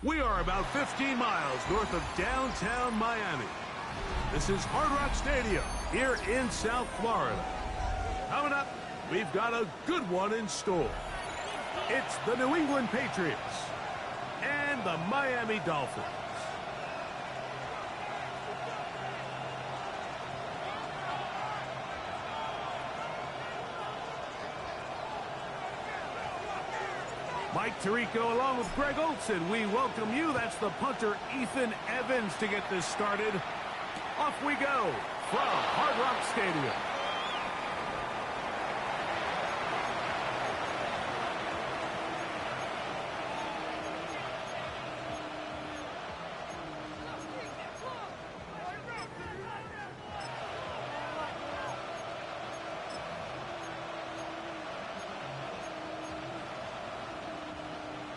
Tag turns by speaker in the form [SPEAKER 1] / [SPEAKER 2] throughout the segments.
[SPEAKER 1] We are about 15 miles north of downtown Miami. This is Hard Rock Stadium here in South Florida. Coming up, we've got a good one in store. It's the New England Patriots and the Miami Dolphins. Mike Tirico along with Greg Olson. We welcome you. That's the punter, Ethan Evans, to get this started. Off we go from Hard Rock Stadium.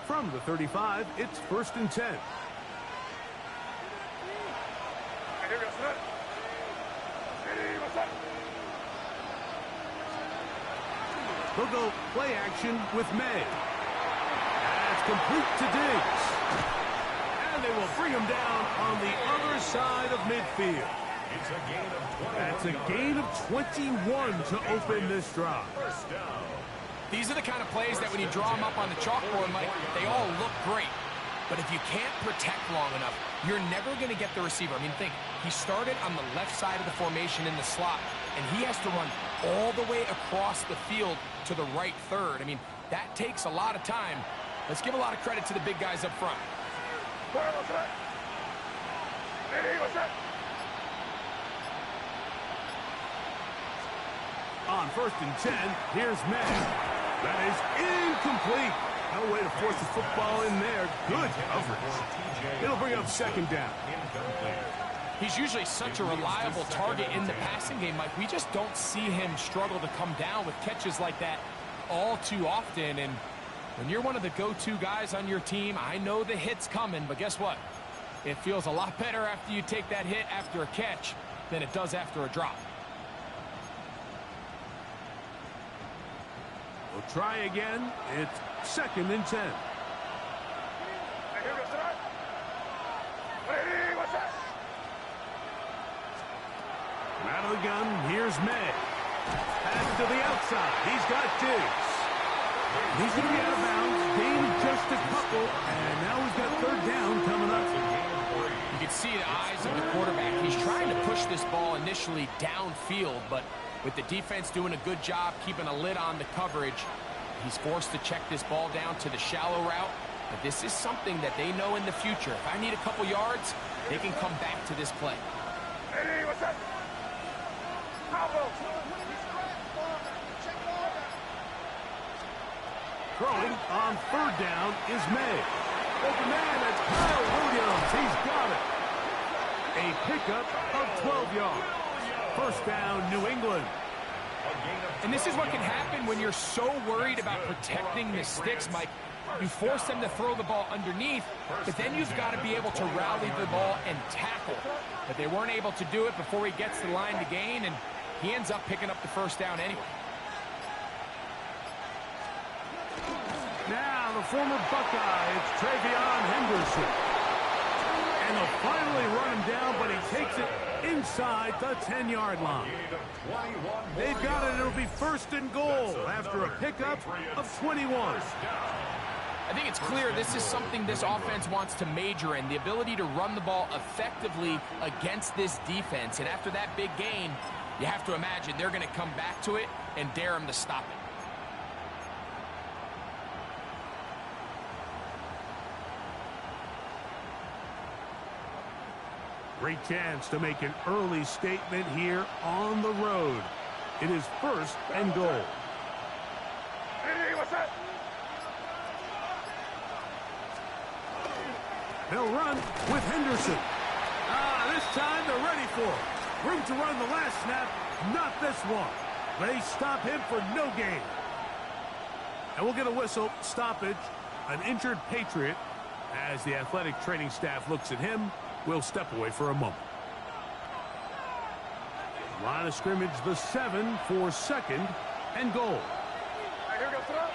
[SPEAKER 1] From the 35, it's 1st and 10. They'll go play action with May. That's complete to Diggs. And they will bring him down on the other side of midfield. That's a gain of 21 to open this drive.
[SPEAKER 2] These are the kind of plays that when you draw them up on the chalkboard, Mike, they all look great. But if you can't protect long enough, you're never going to get the receiver. I mean, think, he started on the left side of the formation in the slot, and he has to run all the way across the field to the right third. I mean, that takes a lot of time. Let's give a lot of credit to the big guys up front.
[SPEAKER 1] On 1st and 10, here's May. That is incomplete. No way to force the football in there. Good coverage. It'll bring up 2nd down.
[SPEAKER 2] He's usually such a reliable target in the passing game, Mike. We just don't see him struggle to come down with catches like that all too often. And when you're one of the go-to guys on your team, I know the hit's coming, but guess what? It feels a lot better after you take that hit after a catch than it does after a drop.
[SPEAKER 1] We'll try again. It's 2nd and 10. Out of the gun, here's May. Pass to the outside. He's got Diggs. He's going to be out of bounds. Gained just a couple, and now he's got 3rd down coming up.
[SPEAKER 2] You can see the eyes of the quarterback. He's trying to push this ball initially downfield, but with the defense doing a good job keeping a lid on the coverage, he's forced to check this ball down to the shallow route. But this is something that they know in the future. If I need a couple yards, they can come back to this play.
[SPEAKER 3] Hey, what's up?
[SPEAKER 1] Throwing on 3rd down is May. Open man, that's Kyle Williams. He's got it. A pickup of 12 yards. 1st down, New England.
[SPEAKER 2] And this is what can happen when you're so worried about protecting the sticks, Mike. You force them to throw the ball underneath, but then you've got to be able to rally the ball and tackle. But they weren't able to do it before he gets the line to gain, and he ends up picking up the 1st down anyway.
[SPEAKER 1] Now the former Buckeye, it's Travion Henderson. And they'll finally run him down, but he takes it inside the 10-yard line. They've got it. It'll be 1st and goal after a pickup of 21.
[SPEAKER 2] I think it's clear this is something this offense wants to major in, the ability to run the ball effectively against this defense. And after that big gain, you have to imagine they're going to come back to it and dare him to stop it.
[SPEAKER 1] Great chance to make an early statement here on the road. It is 1st and goal.
[SPEAKER 3] Hey, what's up?
[SPEAKER 1] They'll run with Henderson. This time they're ready for it. Room to run the last snap, not this one. They stop him for no gain. And we'll get a whistle, stoppage, an injured Patriot. As the athletic training staff looks at him, we'll step away for a moment. Line of scrimmage, the 7 for 2nd and goal.
[SPEAKER 3] Here goes throw.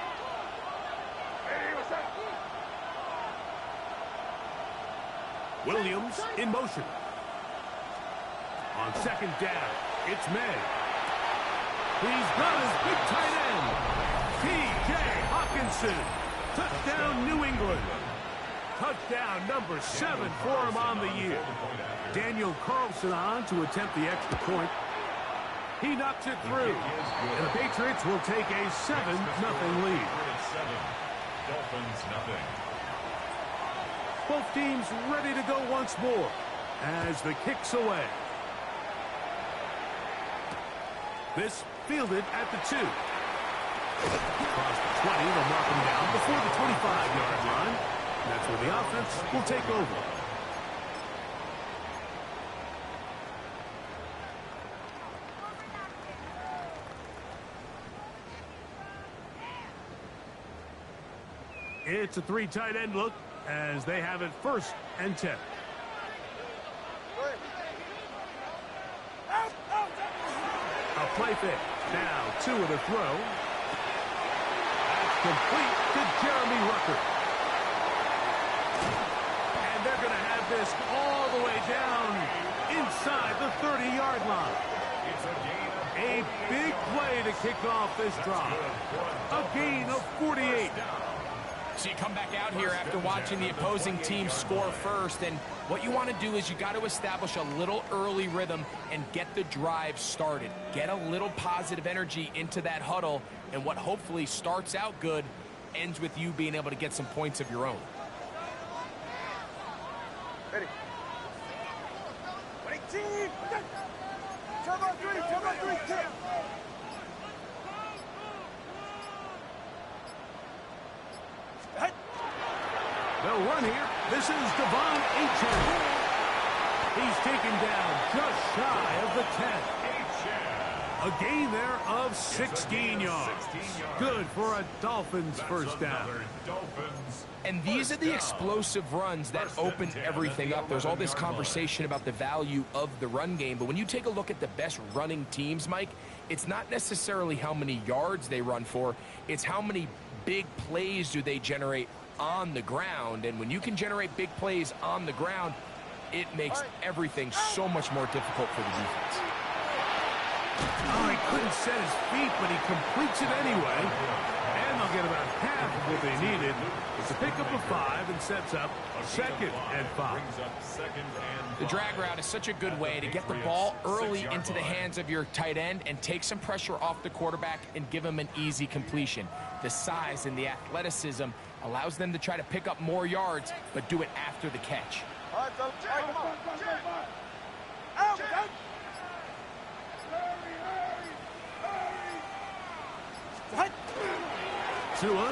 [SPEAKER 3] Hey, what's up?
[SPEAKER 1] Williams in motion. On second down, it's May. He's got his big tight end, T.J. Hawkinson. Touchdown, New England. Touchdown number 7 for him on the year. Daniel Carlson on to attempt the extra point. He knocks it through, and the Patriots will take a 7-0 lead.
[SPEAKER 3] Dolphins nothing.
[SPEAKER 1] Both teams ready to go once more as the kick's away. This fielded at the 2. Across the 20, they'll mark him down before the 25-yard line. That's where the offense will take over. It's a 3 tight end look as they have it 1st and 10. A play fake. Now 2 of the throw. That's complete to Jeremy Rucker. And they're going to have this all the way down inside the 30-yard line. A big play to kick off this drive. A gain of 48.
[SPEAKER 2] So you come back out here after watching the opposing team score first, and what you want to do is you got to establish a little early rhythm and get the drive started. Get a little positive energy into that huddle, and what hopefully starts out good ends with you being able to get some points of your own.
[SPEAKER 3] Ready. 22. Turbo 3, 2.
[SPEAKER 1] They'll run here. This is Devon Achane. He's taken down just shy of the 10. A gain there of 16 yards. Good for a Dolphins first down.
[SPEAKER 2] And these are the explosive runs that open everything up. There's all this conversation about the value of the run game, but when you take a look at the best running teams, Mike, it's not necessarily how many yards they run for, it's how many big plays do they generate on the ground. And when you can generate big plays on the ground, it makes everything so much more difficult for the defense.
[SPEAKER 1] Oh, he couldn't set his feet, but he completes it anyway. And they'll get about half of what they needed. It's a pickup of 5 and sets up 2nd and 5.
[SPEAKER 2] The drag route is such a good way to get the ball early into the hands of your tight end and take some pressure off the quarterback and give him an easy completion. The size and the athleticism allows them to try to pick up more yards, but do it after the catch.
[SPEAKER 1] Tua,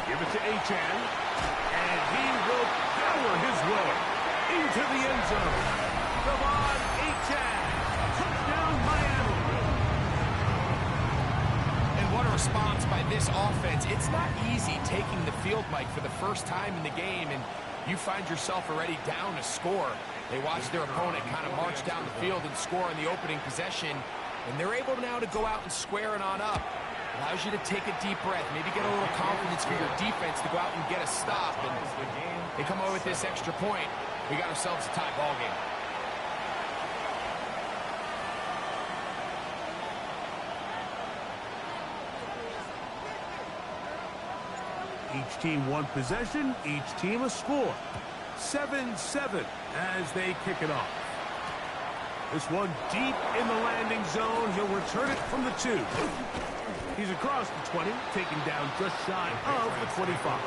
[SPEAKER 1] give it to Achane, and he will power his way into the end zone. Devon Achane, touchdown Miami.
[SPEAKER 2] And what a response by this offense. It's not easy taking the field, Mike, for the first time in the game, and you find yourself already down a score. They watch their opponent kind of march down the field and score in the opening possession, and they're able now to go out and square it on up. Allows you to take a deep breath, maybe get a little confidence for your defense to go out and get a stop. And they come away with this extra point. We got ourselves a tie ball game.
[SPEAKER 1] Each team one possession, each team a score. 7-7 as they kick it off. This one deep in the landing zone. He'll return it from the 2. He's across the 20, taken down just shy of the 25.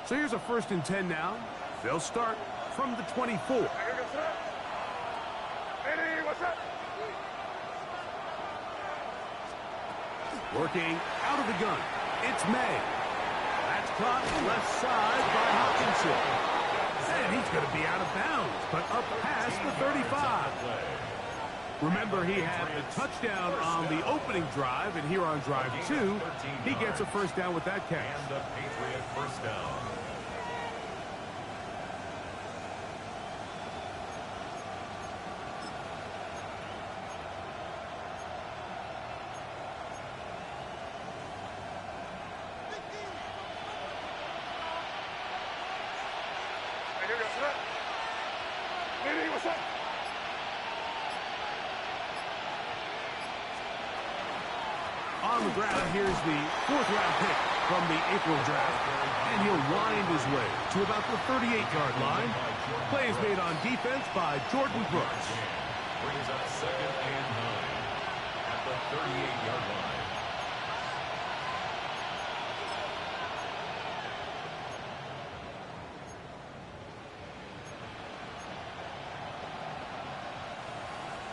[SPEAKER 1] So here's a 1st and 10 now. They'll start from the 24. Working out of the gun. It's May. That's caught left side by Hawkinson. And he's going to be out of bounds, but up past the 35. Remember, he had the touchdown on the opening drive, and here on drive 2, he gets a first down with that catch.
[SPEAKER 3] And the Patriot first down.
[SPEAKER 1] On the ground, here's the 4th-round pick from the April draft, and he'll wind his way to about the 38-yard line. Play is made on defense by Jordan Brooks.
[SPEAKER 3] Brings up 2nd and 9 at the 38-yard line.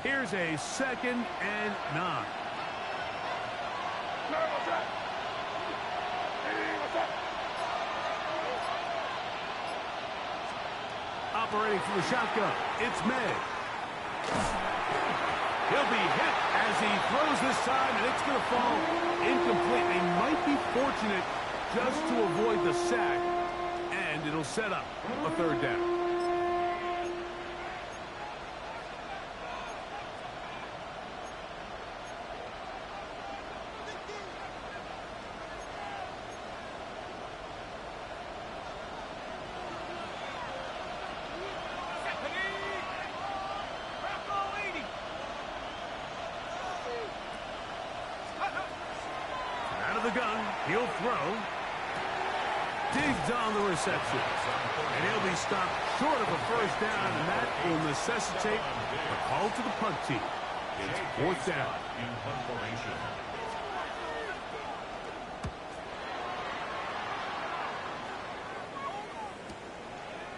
[SPEAKER 1] Here's a 2nd and 9. Operating from the shotgun, it's May. He'll be hit as he throws this time, and it's going to fall incomplete. They might be fortunate just to avoid the sack, and it'll set up a 3rd down. The gun, he'll throw. Digs on the reception. And he'll be stopped short of a first down, and that will necessitate a call to the punt team. It's 4th down.
[SPEAKER 3] In punt formation.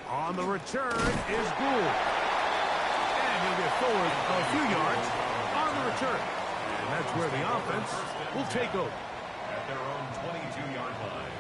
[SPEAKER 1] On the return is Gould. And he'll get forward a few yards on the return. And that's where the offense will take over.
[SPEAKER 3] At their own 22-yard line.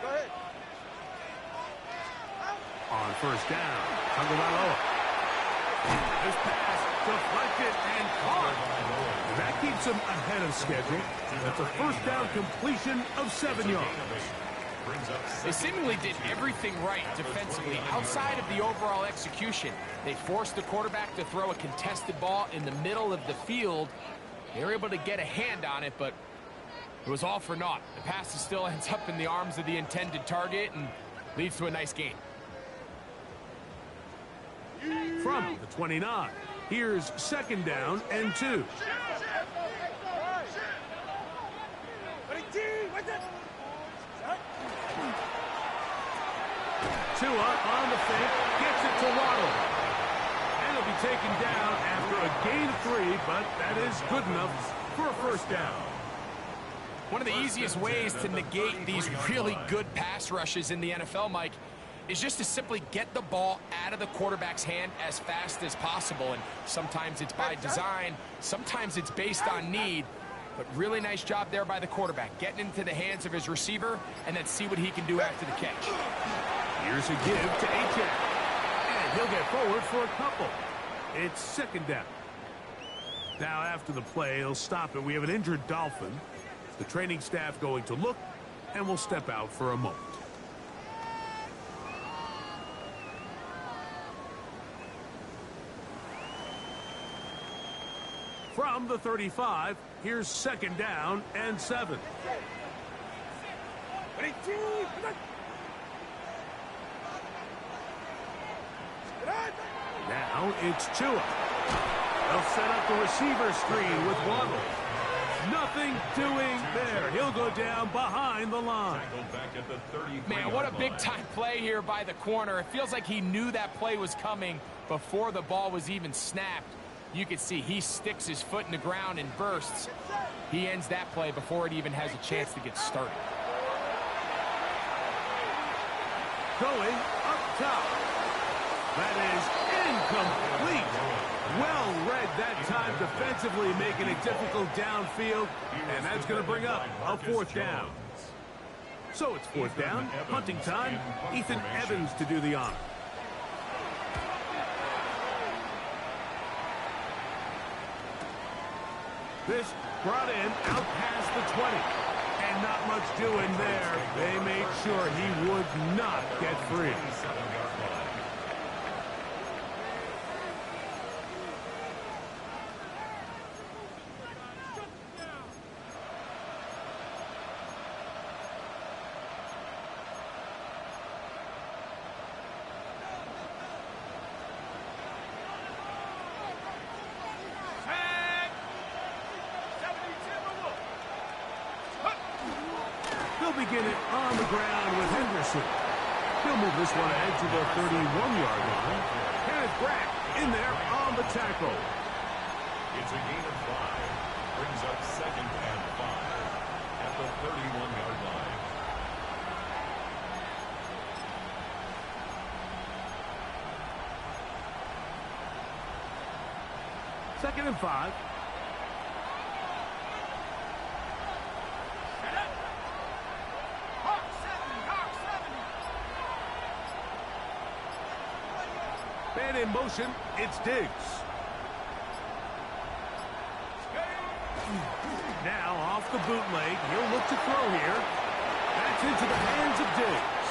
[SPEAKER 1] Go ahead. On first down, Tagovailoa. This pass deflected and caught. That keeps him ahead of schedule. That's a first down completion of 7 yards.
[SPEAKER 2] They seemingly did everything right defensively outside of the overall execution. They forced the quarterback to throw a contested ball in the middle of the field. They were able to get a hand on it, but it was all for naught. The pass still ends up in the arms of the intended target and leads to a nice gain.
[SPEAKER 1] From the 29, here's 2nd down and 2. Tua on the fake, gets it to Waddle. And he'll be taken down after a gain of 3, but that is good enough for a first down.
[SPEAKER 2] One of the easiest ways to negate these really good pass rushes in the NFL, Mike, is just to simply get the ball out of the quarterback's hand as fast as possible. And sometimes it's by design, sometimes it's based on need. But really nice job there by the quarterback, getting into the hands of his receiver, and then see what he can do after the catch.
[SPEAKER 1] Here's a give to Achane. And he'll get forward for a couple. It's 2nd down. Now after the play, he'll stop it. We have an injured Dolphin. The training staff going to look, and will step out for a moment. From the 35, here's 2nd down and 7. Now it's Tua. They'll set up the receiver screen with Waddle. Nothing doing there. He'll go down behind the line.
[SPEAKER 2] Man, what a big-time play here by the corner. It feels like he knew that play was coming before the ball was even snapped. You can see he sticks his foot in the ground and bursts. He ends that play before it even has a chance to get started.
[SPEAKER 1] Going up top. That is incomplete. Well read that time defensively, making it difficult downfield, and that's going to bring up a fourth down. So it's fourth down, hunting time. Ethan Evans to do the honor. This brought in out past the 20. And not much doing there. They made sure he would not get free. They'll begin it on the ground with Henderson. He'll move this one ahead to the 31-yard line. Kenneth Brack in there on the tackle.
[SPEAKER 3] It's a gain of 5. Brings up 2nd and 5 at the 31-yard line.
[SPEAKER 1] Second and 5. Man in motion, it's Diggs. Now off the bootleg, he'll look to throw here. That's into the hands of Diggs.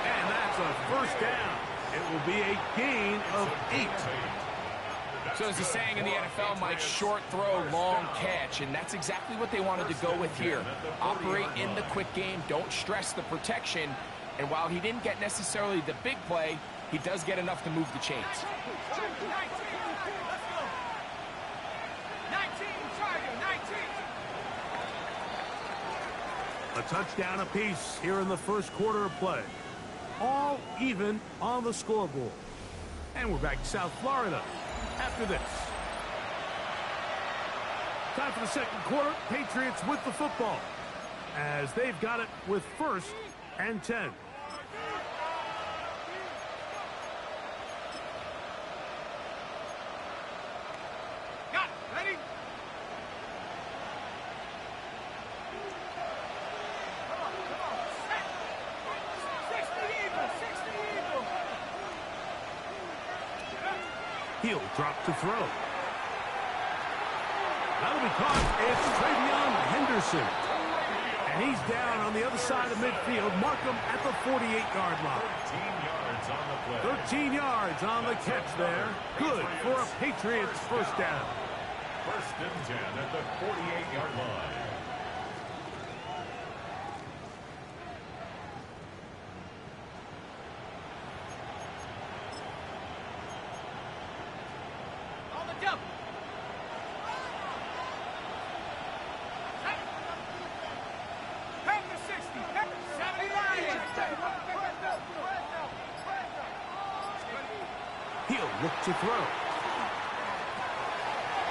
[SPEAKER 1] And that's a first down. It will be a gain of 8.
[SPEAKER 2] So as the saying in the NFL, Mike, short throw, long catch, and that's exactly what they wanted to go with here. Operate in the quick game, don't stress the protection, and while he didn't get necessarily the big play, he does get enough to move the chains.
[SPEAKER 4] 19, Tiger, 19.
[SPEAKER 1] A touchdown apiece here in the first quarter of play. All even on the scoreboard. And we're back to South Florida after this. Time for the second quarter. Patriots with the football as they've got it with 1st and 10.
[SPEAKER 4] Got it. Ready? Come on. Set. 60 Eagle. 60 Eagle.
[SPEAKER 1] He'll drop to throw. That'll be caught. It's Travion Henderson. And he's down on the other side of midfield. Mark him at the 48-yard line. 13 yards on the catch there. Good for a Patriots first down.
[SPEAKER 3] 1st and 10 at the 48-yard line.
[SPEAKER 4] On the double. Pepper 60. Pepper 79.
[SPEAKER 1] He'll look to throw.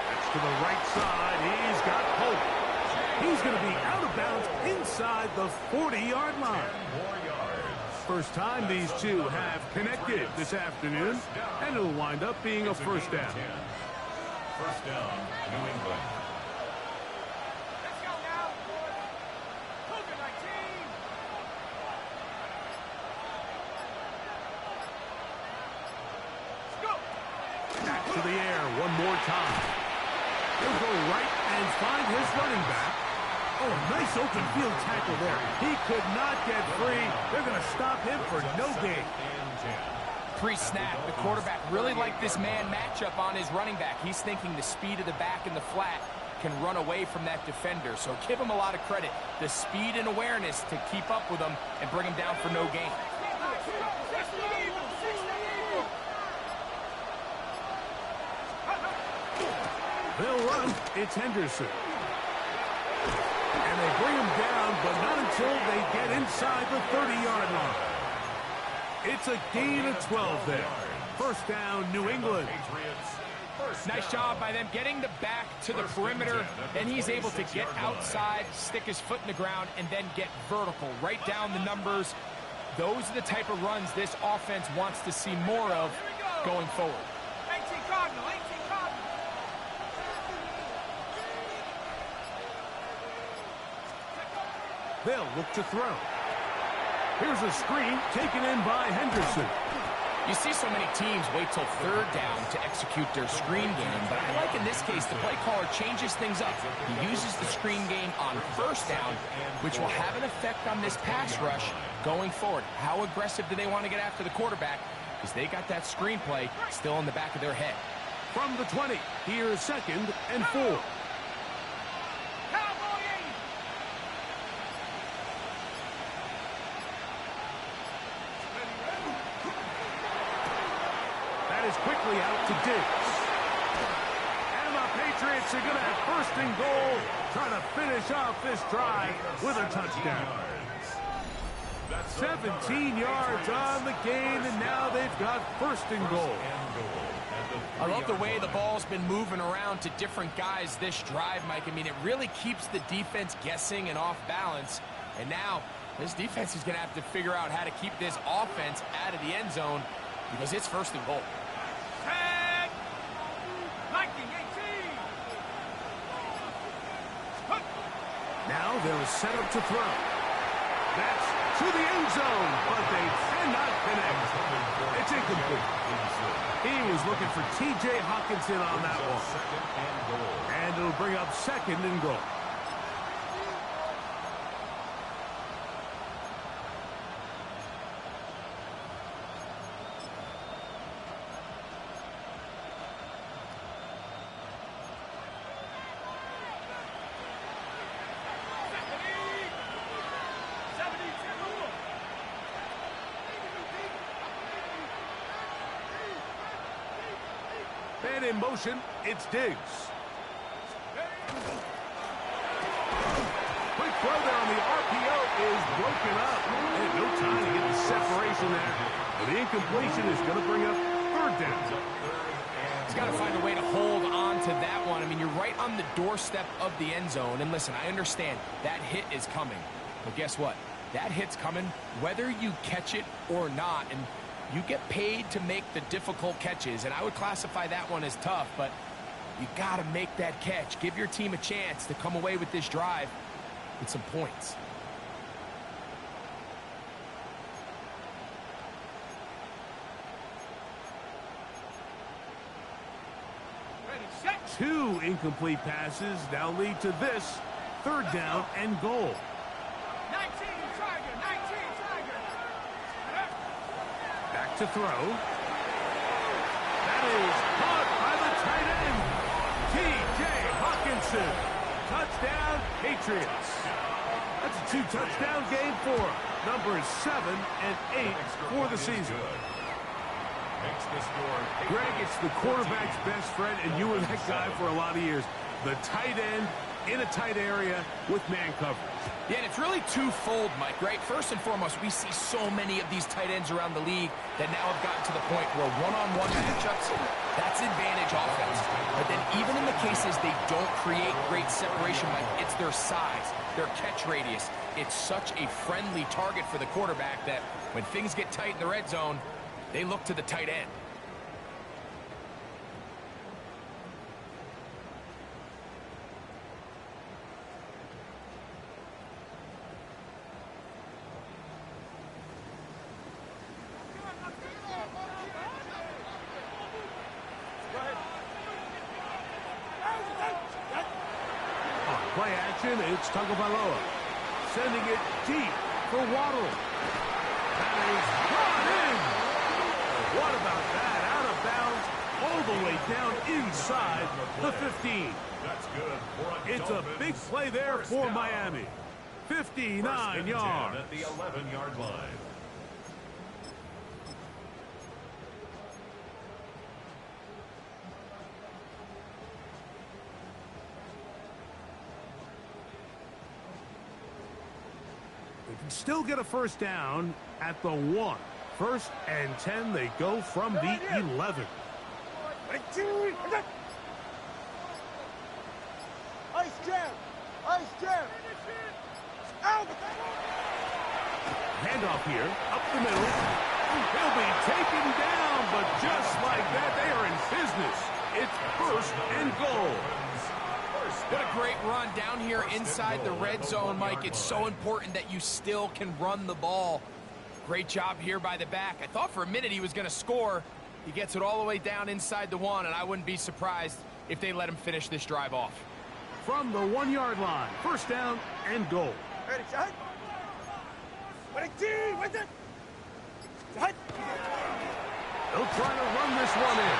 [SPEAKER 1] That's to the right side. He's got hope. He's going to be out of bounds inside the 40-yard line.
[SPEAKER 3] 4 yards.
[SPEAKER 1] First time these two have connected this afternoon, and it'll wind up being a first down.
[SPEAKER 3] 1st down, New England.
[SPEAKER 4] Let's go now. Cougar 19. Let's go.
[SPEAKER 1] Back to the air one more time. He'll go right and find his running back. Oh, a nice open field tackle there. He could not get free. They're going to stop him for no gain.
[SPEAKER 2] Pre-snap, the quarterback really liked this man matchup on his running back. He's thinking the speed of the back in the flat can run away from that defender. So give him a lot of credit. The speed and awareness to keep up with him and bring him down for no gain.
[SPEAKER 4] 60 Eagle. 60 Eagle.
[SPEAKER 1] They'll run. It's Henderson. And they bring him down, but not until they get inside the 30-yard line. It's a gain of 12 there. First down, New England.
[SPEAKER 2] Nice job by them getting the back to the perimeter. Then he's able to get outside, stick his foot in the ground, and then get vertical. Write down the numbers. Those are the type of runs this offense wants to see more of going forward.
[SPEAKER 4] 18 Cardinal, 18 Cardinal.
[SPEAKER 1] They'll look to throw. Here's a screen taken in by Henderson.
[SPEAKER 2] You see so many teams wait till third down to execute their screen game, but I like in this case the play caller changes things up. He uses the screen game on first down, which will have an effect on this pass rush going forward. How aggressive do they want to get after the quarterback? Because they got that screen play still in the back of their head.
[SPEAKER 1] From the 20, here's 2nd and 4.
[SPEAKER 4] Cowboy 80.
[SPEAKER 1] That is quickly out to Diggs. And the Patriots are going to have 1st and goal, trying to finish off this drive with a touchdown. 17 yards on the gain, and now they've got 1st and goal.
[SPEAKER 2] I love the way the ball's been moving around to different guys this drive, Mike. I mean, it really keeps the defense guessing and off balance. And now this defense is going to have to figure out how to keep this offense out of the end zone because it's 1st and goal.
[SPEAKER 4] 10. 19, 18.
[SPEAKER 1] Now they'll set up to throw. That's to the end zone, but they cannot connect. It's incomplete. He was looking for T.J. Hawkinson on that one. And it'll bring up 2nd and goal. And in motion, it's Diggs. Quick throw there on the RPO is broken up. And no time to get the separation there. But the incompletion is going to bring up 3rd down.
[SPEAKER 2] He's got to find a way to hold on to that one. I mean, you're right on the doorstep of the end zone. And listen, I understand that hit is coming. But guess what? That hit's coming whether you catch it or not. And you get paid to make the difficult catches, and I would classify that one as tough, but you got to make that catch. Give your team a chance to come away with this drive with some points.
[SPEAKER 4] Ready, set.
[SPEAKER 1] 2 incomplete passes now lead to this 3rd down and goal.
[SPEAKER 4] 19 Tiger, 19 Tiger.
[SPEAKER 1] Back to throw. That is caught by the tight end, T.J. Hawkinson. Touchdown, Patriots. That's a 2-touchdown game for him. Numbers 7 and 8 for the season. Greg, it's the quarterback's best friend, and you were that guy for a lot of years. The tight end in a tight area with man coverage.
[SPEAKER 2] Yeah, and it's really twofold, Mike, right? First and foremost, we see so many of these tight ends around the league that now have gotten to the point where one-on-one matchups, that's advantage offense. But then even in the cases they don't create great separation, Mike, it's their size, their catch radius. It's such a friendly target for the quarterback that when things get tight in the red zone, they look to the tight end.
[SPEAKER 1] Play action, it's Tagovailoa. Sending it deep for Waddle. That is brought in. What about that? Out of bounds, all the way down inside the 15.
[SPEAKER 3] That's good.
[SPEAKER 1] It's a big play there for Miami. 59 yards.
[SPEAKER 3] At the 11-yard line.
[SPEAKER 1] They can still get a 1st down at the 1. 1st and 10, they go from the 11.
[SPEAKER 4] Ice jam! Ice jam! Out!
[SPEAKER 1] Handoff here, up the middle. He'll be taken down, but just like that, they are in business. It's 1st and goal.
[SPEAKER 2] What a great run down here inside the red zone, Mike. It's so important that you still can run the ball. Great job here by the back. I thought for a minute he was going to score. He gets it all the way down inside the 1, and I wouldn't be surprised if they let him finish this drive off.
[SPEAKER 1] From the 1-yard line, 1st down and goal.
[SPEAKER 4] Ready, shot. Ready, team, with it. Shot.
[SPEAKER 1] They'll try to run this one in.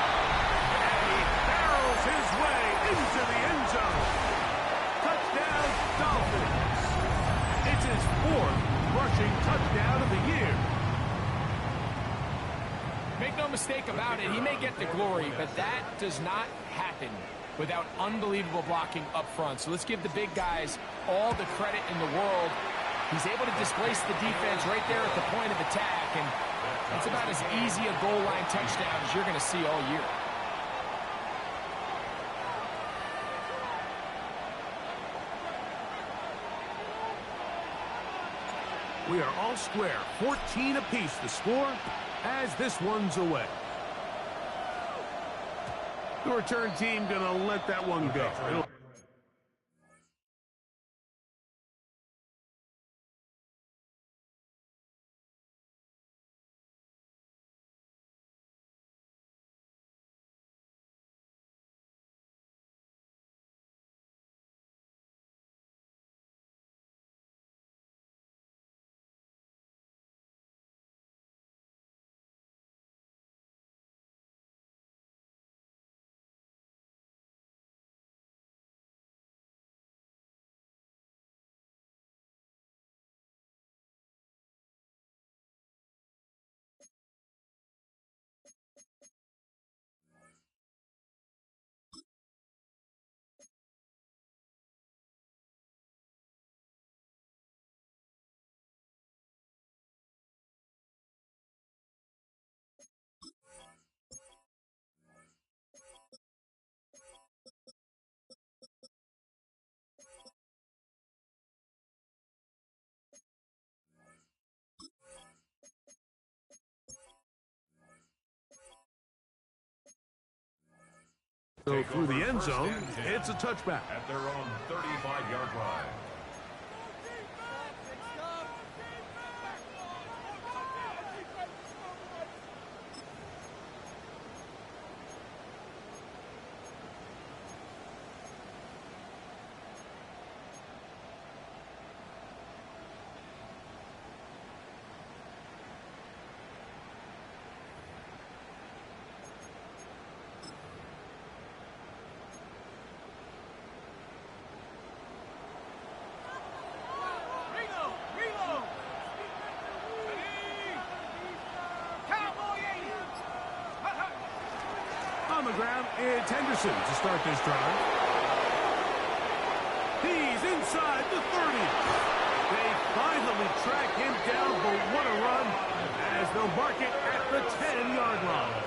[SPEAKER 1] And he barrels his way into the end zone. Touchdown, Dolphins. It's his 4th rushing touchdown of the year.
[SPEAKER 2] Make no mistake about it, he may get the glory, but that does not happen without unbelievable blocking up front. So let's give the big guys all the credit in the world. He's able to displace the defense right there at the point of attack, and it's about as easy a goal line touchdown as you're going to see all year.
[SPEAKER 1] We are all square, 14 apiece the score as this one's away. The return team gonna let that one go. So through the end zone, it's a touchback.
[SPEAKER 3] At their own 35-yard line.
[SPEAKER 1] On the ground, it's Henderson to start this drive. He's inside the 30. They finally track him down, but what a run as they'll mark it at the 10-yard line.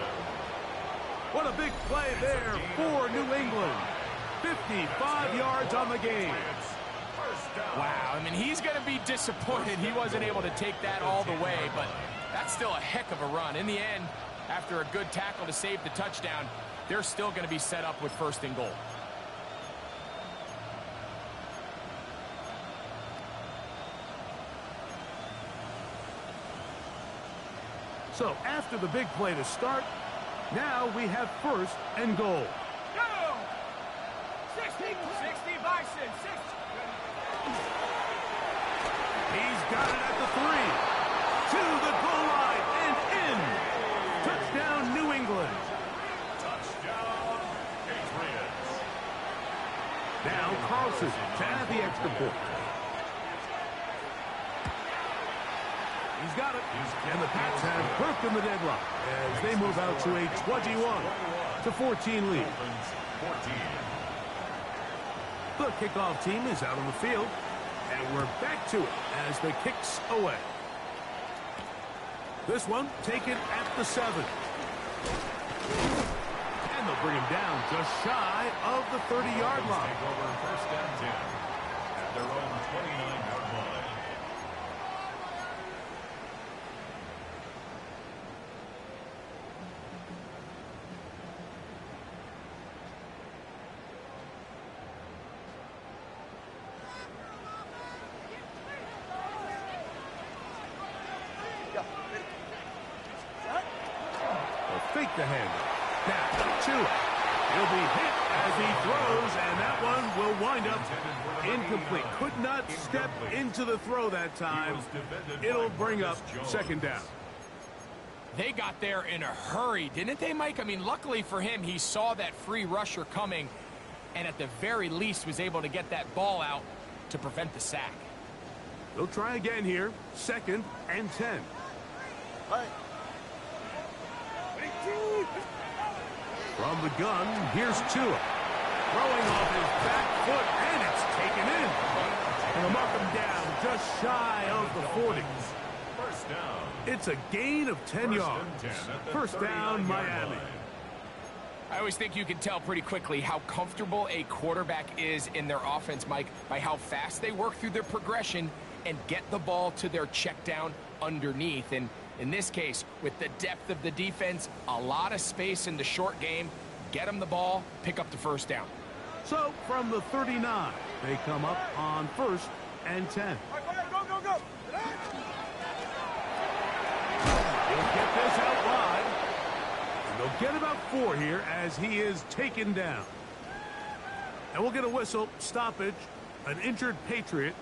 [SPEAKER 1] What a big play there for New England. 55 yards on the game.
[SPEAKER 2] Wow, I mean, he's going to be disappointed he wasn't able to take that all the way, but that's still a heck of a run. In the end, after a good tackle to save the touchdown, they're still going to be set up with 1st and goal.
[SPEAKER 1] So after the big play to start, now we have 1st and goal.
[SPEAKER 4] Go! 60 Bison, 60.
[SPEAKER 1] He's got it at the 3. To the goal line and in. Touchdown, New England.
[SPEAKER 3] Touchdown, Patriots.
[SPEAKER 1] Now Carlson to add the extra point. He's got it. And the Pats have broken the deadlock as they move out to a 21-14 lead. The kickoff team is out on the field, and we're back to it as the kick's away. This one taken at the 7. And they'll bring him down just shy of the 30-yard line.
[SPEAKER 3] Take over 1st and 10 at their own 29-yard line.
[SPEAKER 1] the handle. Now, Tua. He'll be hit as he throws, and that one will wind up incomplete. Could not step into the throw that time. It'll bring up second down.
[SPEAKER 2] They got there in a hurry, didn't they, Mike? I mean, luckily for him, he saw that free rusher coming, and at the very least was able to get that ball out to prevent the sack.
[SPEAKER 1] They'll try again here. 2nd and 10. From the gun, here's Tua. Throwing off his back foot, and it's taken in. And they'll mark him down just shy of the 40.
[SPEAKER 3] First down.
[SPEAKER 1] It's a gain of 10 yards. First down, Miami.
[SPEAKER 2] I always think you can tell pretty quickly how comfortable a quarterback is in their offense, Mike, by how fast they work through their progression and get the ball to their check down underneath. And in this case, with the depth of the defense, a lot of space in the short game, get them the ball, pick up the first down.
[SPEAKER 1] So from the 39, they come up on 1st and 10.
[SPEAKER 4] Go.
[SPEAKER 1] He'll get this out wide. And they'll get about 4 here as he is taken down. And we'll get a whistle, stoppage, an injured Patriot.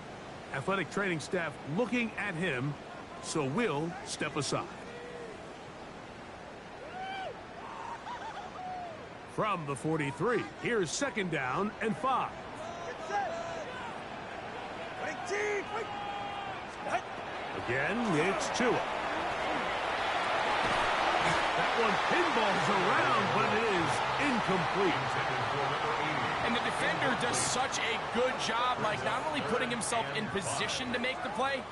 [SPEAKER 1] Athletic training staff looking at him, so we'll step aside. From the 43, here's 2nd down and 5. Again, it's Tua. That one pinballs around, but it is incomplete.
[SPEAKER 2] And the defender does such a good job, like not only putting himself in position to make the play,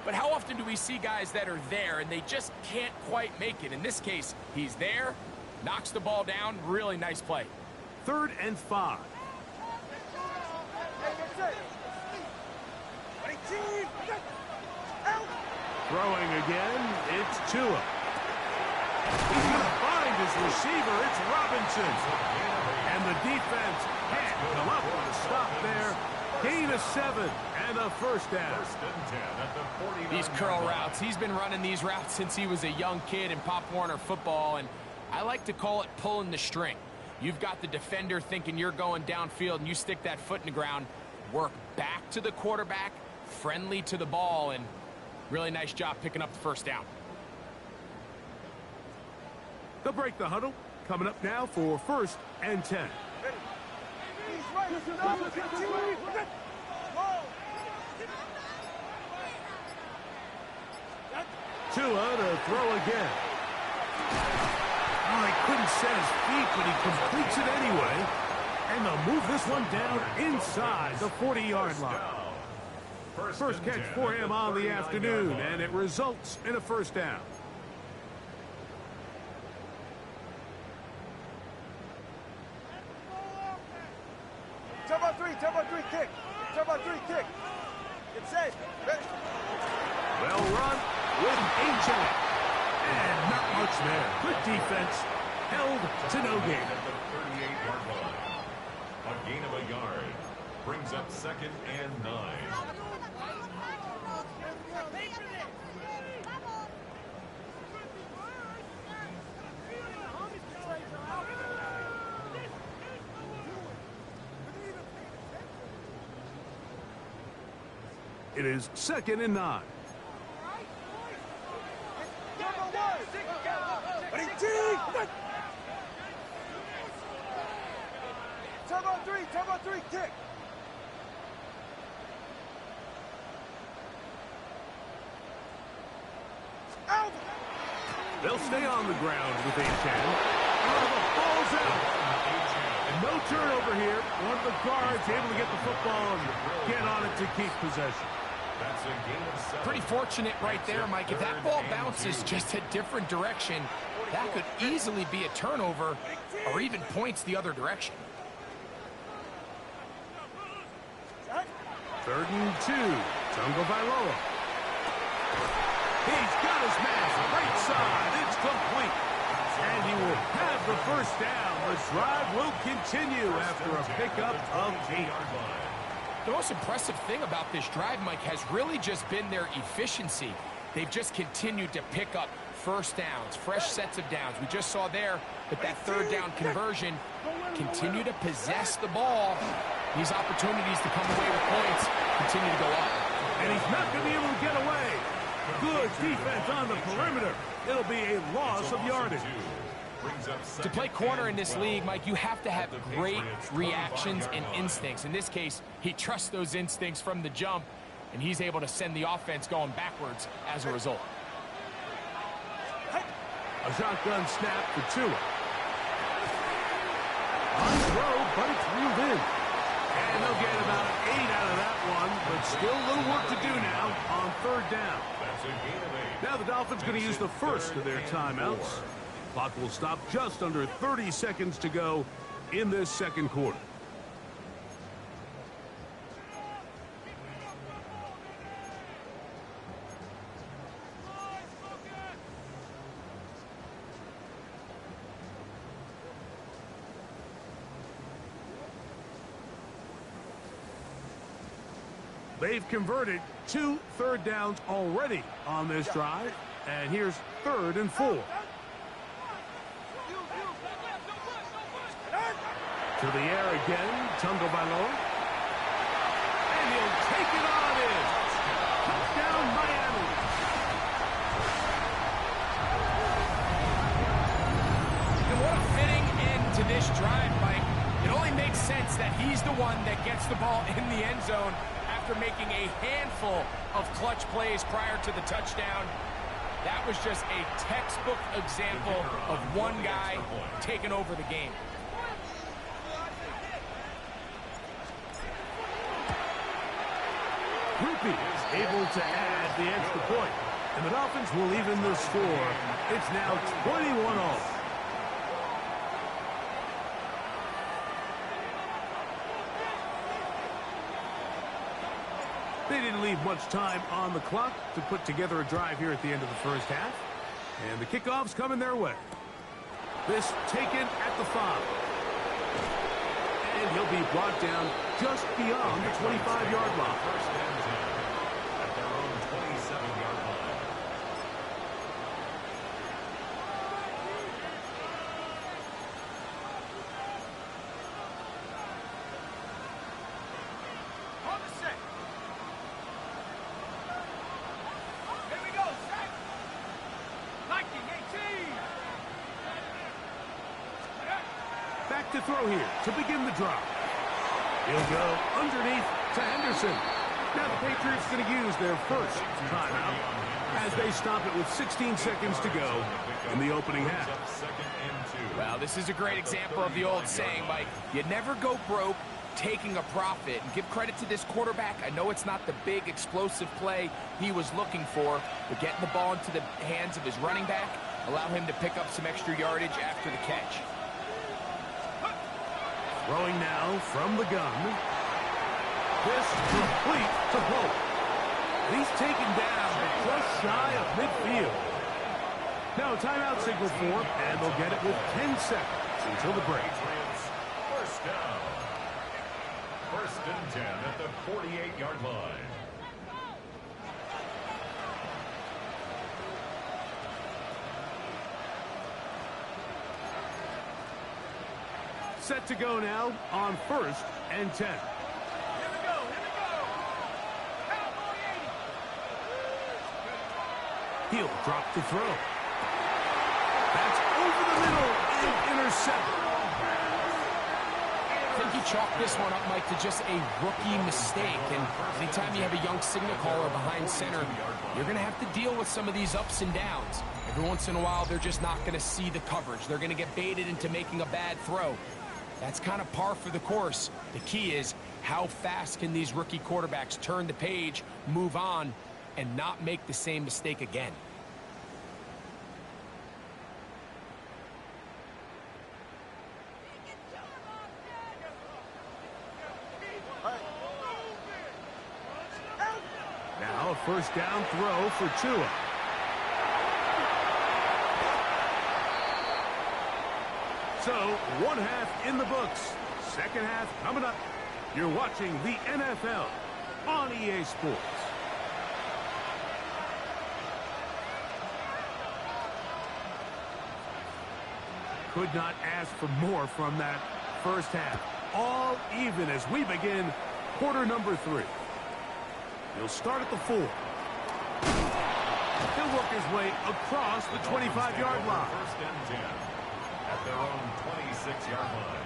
[SPEAKER 2] but how often do we see guys that are there and they just can't quite make it? In this case, he's there, knocks the ball down, really nice play.
[SPEAKER 1] 3rd and 5. Throwing again, it's Tua. He's going to find his receiver, it's Robinson. And the defense can't come up with a stop there. Gain of 7 and a first down.
[SPEAKER 2] These curl routes, he's been running these routes since he was a young kid in Pop Warner football, and I like to call it pulling the string. You've got the defender thinking you're going downfield, and you stick that foot in the ground, work back to the quarterback, friendly to the ball, and really nice job picking up the first down.
[SPEAKER 1] They'll break the huddle. Coming up now for 1st and 10. Tua to throw again. Oh, he couldn't set his feet, but he completes it anyway. And they'll move this one down inside the 40-yard line. First catch for him on the afternoon, and it results in a first down.
[SPEAKER 4] Turbo 3 kick. Turbo 3 kick. It's safe. Ready?
[SPEAKER 1] Well run with H.A. And not much there. Good defense. Held to no gain.
[SPEAKER 3] At the 38-yard line. A gain of a yard. Brings up 2nd and 9.
[SPEAKER 1] It is 2nd and 9.
[SPEAKER 4] Turbo 3 kick. Out.
[SPEAKER 1] They'll stay on the ground with H.A. Oh, the ball's out. And no turnover here. One of the guards able to get the football and get on it to keep possession.
[SPEAKER 3] That's a gain of 7.
[SPEAKER 2] Pretty fortunate right there, Mike. If that ball bounces just a different direction, that could easily be a turnover or even points the other direction.
[SPEAKER 1] 3rd and 2. Tungo Vailoa. He's got his man right side. It's complete. And he will have the first down. The drive will continue after a pickup of 8.
[SPEAKER 2] The most impressive thing about this drive, Mike, has really just been their efficiency. They've just continued to pick up first downs, fresh sets of downs. We just saw there that third down conversion. Continue to possess the ball. These opportunities to come away with points continue to go up.
[SPEAKER 1] And he's not going to be able to get away. Good defense on the perimeter. It'll be a loss of yardage.
[SPEAKER 2] To play corner in this league, Mike, you have to have great reactions and instincts. In this case, he trusts those instincts from the jump, and he's able to send the offense going backwards as a result.
[SPEAKER 1] A shotgun snap for Tua. On throw, but it's reeled in. And they'll get about an 8 out of that one, but still a little work to do now on third down. Now the Dolphins going to use the first of their timeouts. Clock will stop just under 30 seconds to go in this second quarter. They've converted 2 third downs already on this drive. And here's 3rd and 4. To the air again, Tagovailoa. And he'll take it on in. Touchdown, Miami.
[SPEAKER 2] And what a fitting end to this drive, Mike. It only makes sense that he's the one that gets the ball in the end zone after making a handful of clutch plays prior to the touchdown. That was just a textbook example of one guy taking over the game.
[SPEAKER 1] Rupi is able to add the extra point. And the Dolphins will even the score. It's now 21-all. They didn't leave much time on the clock to put together a drive here at the end of the first half. And the kickoff's coming their way. This taken at the 5. And he'll be brought down just beyond the 25-yard line.
[SPEAKER 3] First and 10 at their own 27-yard line.
[SPEAKER 4] On the set. Here we go, set. 1918.
[SPEAKER 1] Back to throw here to begin the drive. He'll go underneath to Henderson. Now the Patriots going to use their first timeout as they stop it with 16 seconds to go in the opening half.
[SPEAKER 2] Well, this is a great example of the old saying, Mike. You never go broke taking a profit. And give credit to this quarterback. I know it's not the big explosive play he was looking for, but getting the ball into the hands of his running back allow him to pick up some extra yardage after the catch.
[SPEAKER 1] Throwing now from the gun. This complete to Pope. He's taken down just shy of midfield. Now a timeout signal for him, and they'll get it with 10 seconds until the break.
[SPEAKER 3] First down. First and 10 at the 48-yard line.
[SPEAKER 1] Set to go now on 1st and 10.
[SPEAKER 4] Here we go. Cowboy 80.
[SPEAKER 1] He'll drop the throw. That's over the middle and intercepted.
[SPEAKER 2] I think he chalked this one up, Mike, to just a rookie mistake. And anytime you have a young signal caller behind center, you're going to have to deal with some of these ups and downs. Every once in a while, they're just not going to see the coverage. They're going to get baited into making a bad throw. That's kind of par for the course. The key is how fast can these rookie quarterbacks turn the page, move on, and not make the same mistake again.
[SPEAKER 1] Now a first down throw for Tua. So, one half in the books. Second half coming up. You're watching the NFL on EA Sports. Could not ask for more from that first half. All even as we begin quarter number 3. He'll start at the 4. He'll work his way across the 25-yard line.
[SPEAKER 3] First and 10 at their own 26-yard line.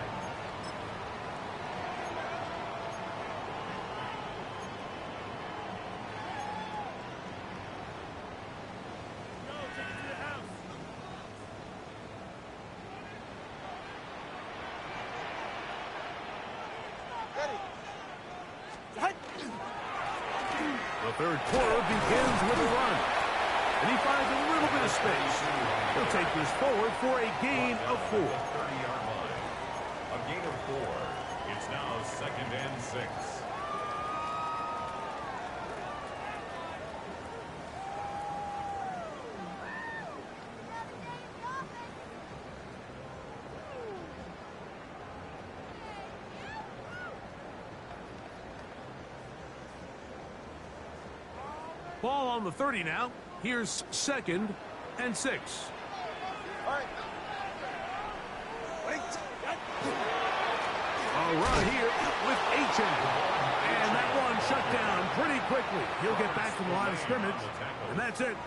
[SPEAKER 1] The third quarter begins with a run. And he finds a little bit of space. He'll take this forward for a gain of 4.
[SPEAKER 3] 30-yard line. A gain of 4. It's now 2nd and 6.
[SPEAKER 1] Ball on the 30 now. Here's 2nd and 6. A run here with H.M. And that one shut down pretty quickly. He'll get back to the line of scrimmage, and that's it.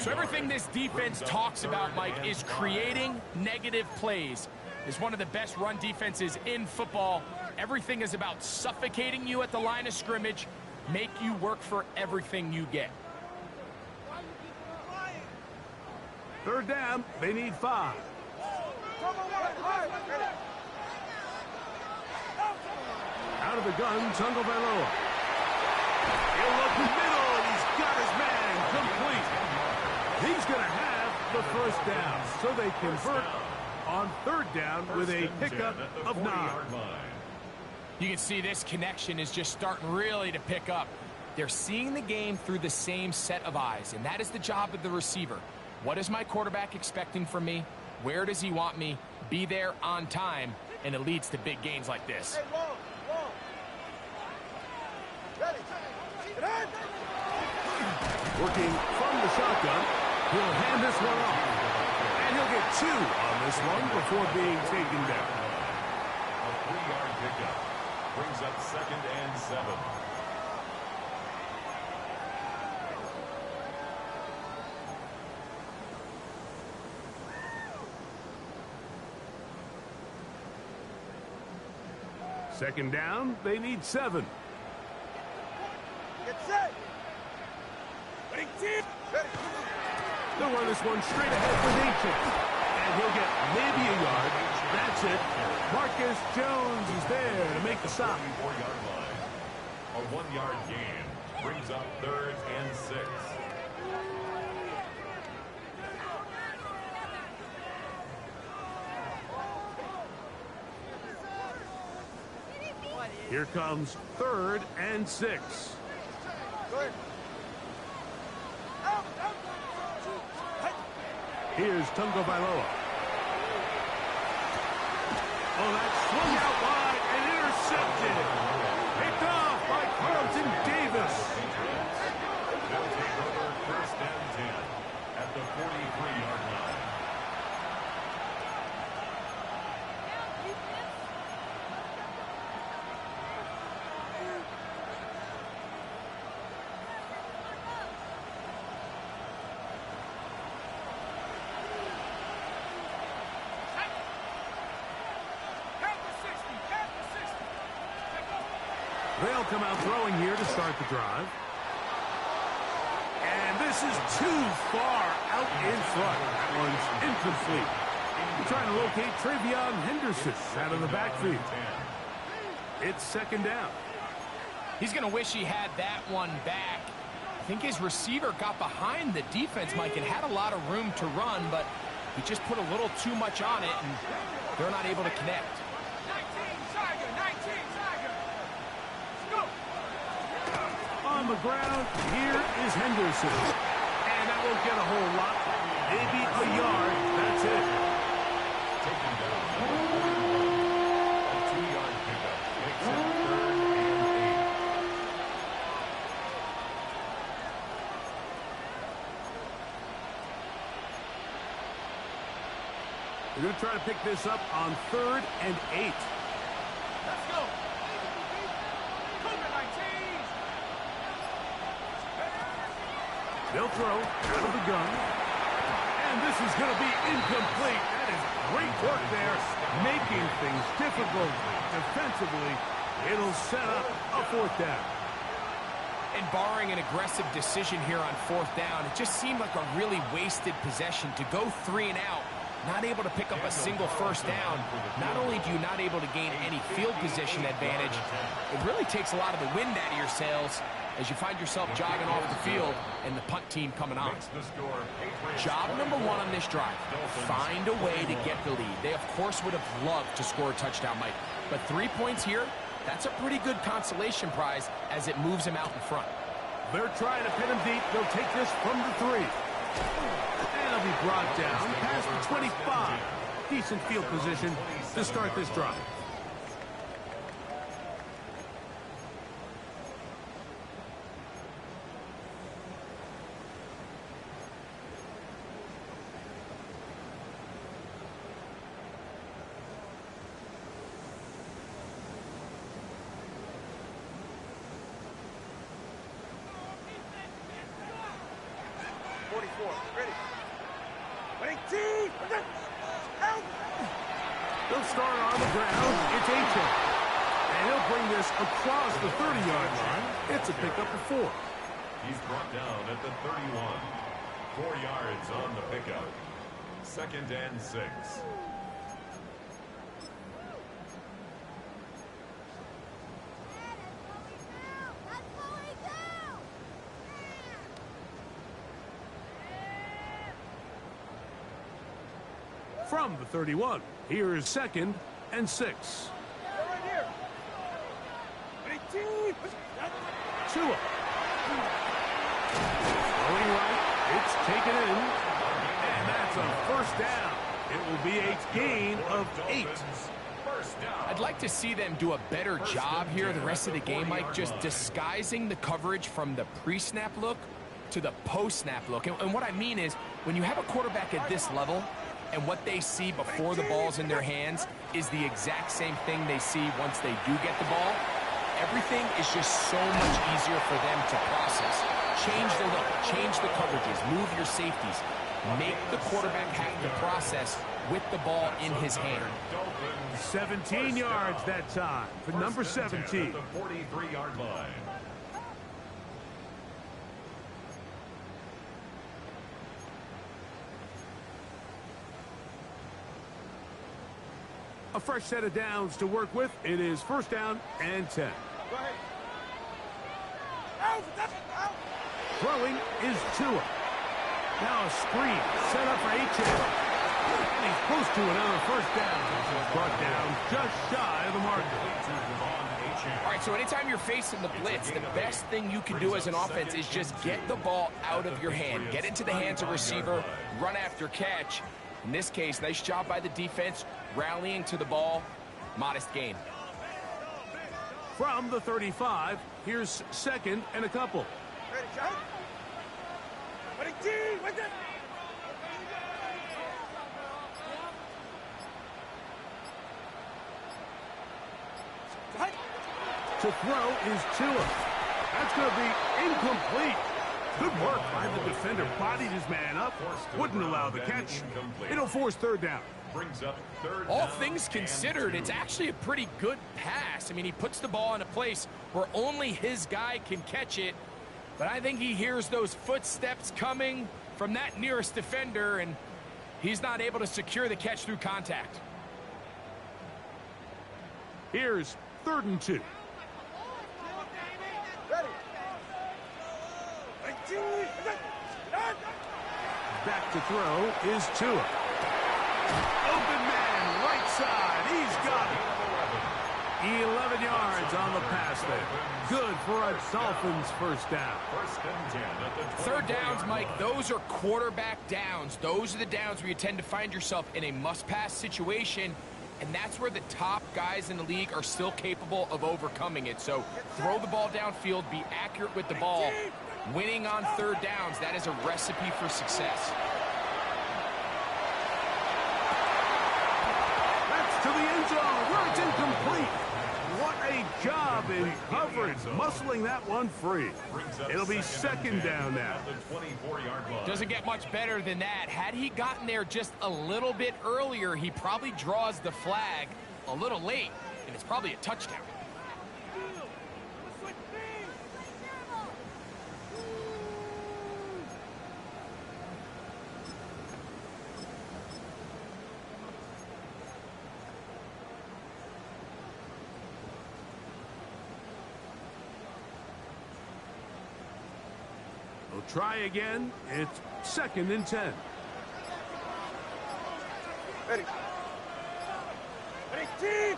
[SPEAKER 2] So everything this defense talks about, Mike, is creating negative plays. It's one of the best run defenses in football. Everything is about suffocating you at the line of scrimmage, make you work for everything you get.
[SPEAKER 1] Third down, they need 5. Out of the gun, Tagovailoa. He'll look middle, and he's got his man complete. He's going to have the first down, so they convert on third down with a pickup of 9.
[SPEAKER 2] You can see this connection is just starting really to pick up. They're seeing the game through the same set of eyes, and that is the job of the receiver. What is my quarterback expecting from me? Where does he want me? Be there on time, and it leads to big gains like this.
[SPEAKER 1] Working from the shotgun, he'll hand this one off. And he'll get 2 on this one before being taken down.
[SPEAKER 3] A 3-yard pickup brings up 2nd and 7.
[SPEAKER 1] Second down, they need 7.
[SPEAKER 4] Get set.
[SPEAKER 1] They'll run this one straight ahead with H.M. And he'll get maybe a yard. That's it. Marcus Jones is there to make the stop.
[SPEAKER 3] 4-yard line. A 1-yard gain brings up 3rd and 6.
[SPEAKER 1] Here comes 3rd and 6. Here's Tagovailoa. Oh, that's swung out wide and intercepted. Picked off by Carlton Davis.
[SPEAKER 3] They'll take over 1st and 10 at the 43-yard line.
[SPEAKER 1] They'll come out throwing here to start the drive. And this is too far out in front. That one's incomplete. We're trying to locate Travion Henderson out of the backfield. It's 2nd down.
[SPEAKER 2] He's going to wish he had that one back. I think his receiver got behind the defense, Mike, and had a lot of room to run, but he just put a little too much on it, and they're not able to connect.
[SPEAKER 1] On the ground, here is Henderson. And that won't get a whole lot. Maybe a yard. That's it.
[SPEAKER 3] Taken down. A 2-yard pickup makes it 3rd and 8.
[SPEAKER 1] They're going to try to pick this up on 3rd and 8.
[SPEAKER 4] Let's go.
[SPEAKER 1] They'll throw out of the gun. And this is going to be incomplete. That is great work there, making things difficult defensively. It'll set up a 4th down.
[SPEAKER 2] And barring an aggressive decision here on 4th down, it just seemed like a really wasted possession to go 3 and out. Not able to pick up a single 1st down. Not only do you not able to gain any field position advantage, it really takes a lot of the wind out of your sails as you find yourself jogging off the field and the punt team coming on. Job number 1 on this drive, find a way to get the lead. They, of course, would have loved to score a touchdown, Mike. But 3 points here, that's a pretty good consolation prize as it moves him out in front.
[SPEAKER 1] They're trying to pin him deep. They'll take this from the 3. And he'll be brought down past the 25. Decent field position to start this drive. They'll start on the ground. It's A-Chain. And he'll bring this across the 30-yard line. It's a pickup of 4.
[SPEAKER 3] He's brought down at the 31. 4 yards on the pickup. 2nd and 6.
[SPEAKER 1] From the 31, here is 2nd and 6.
[SPEAKER 4] Right here.
[SPEAKER 1] Tua. Going right, it's taken in. And that's a 1st down. It will be a gain of 8.
[SPEAKER 2] I'd like to see them do a better job here the rest of the game, Mike, just disguising the coverage from the pre-snap look to the post-snap look. And what I mean is, when you have a quarterback at this level, and what they see before the ball's in their hands is the exact same thing they see once they do get the ball, everything is just so much easier for them to process. Change the look, change the coverages, move your safeties. Make the quarterback have to process with the ball in his hand.
[SPEAKER 1] 17 yards that time for number 17.
[SPEAKER 3] The 43-yard line.
[SPEAKER 1] A fresh set of downs to work with. It is 1st down and 10.
[SPEAKER 4] Go ahead. Out.
[SPEAKER 1] Throwing is Tua. Now a screen set up for A-Chain. And he's close to another 1st down. Brought down just shy of the marker.
[SPEAKER 2] All right, so anytime you're facing the blitz, the best thing you can do as an offense is just get the ball out of your hand. Get into the hands of receiver, run after catch. In this case, nice job by the defense, rallying to the ball. Modest gain.
[SPEAKER 1] From the 35, here's 2nd and a couple.
[SPEAKER 4] Ready, shot. What's that?
[SPEAKER 1] To throw is Tua. That's going to be incomplete. Good work by the defender. Bodied his man up. Wouldn't allow the catch. It'll force 3rd down.
[SPEAKER 2] All things considered, it's actually a pretty good pass. I mean, he puts the ball in a place where only his guy can catch it. But I think he hears those footsteps coming from that nearest defender, and he's not able to secure the catch through contact.
[SPEAKER 1] Here's 3rd and 2.
[SPEAKER 4] Ready.
[SPEAKER 1] Back to throw is Tua. Open man, right side. He's got it. 11 yards on the pass there. Good for a Dolphins 1st down.
[SPEAKER 2] 3rd downs, Mike, those are quarterback downs. Those are the downs where you tend to find yourself in a must-pass situation, and that's where the top guys in the league are still capable of overcoming it. So throw the ball downfield, be accurate with the ball. Winning on 3rd downs, that is a recipe for success.
[SPEAKER 1] muscling that one free. It'll be second down now.
[SPEAKER 2] Doesn't get much better than that. Had he gotten there just a little bit earlier, he probably draws the flag a little late, and it's probably a touchdown.
[SPEAKER 1] We'll try again. It's second and 10.
[SPEAKER 4] Ready. Ready, team.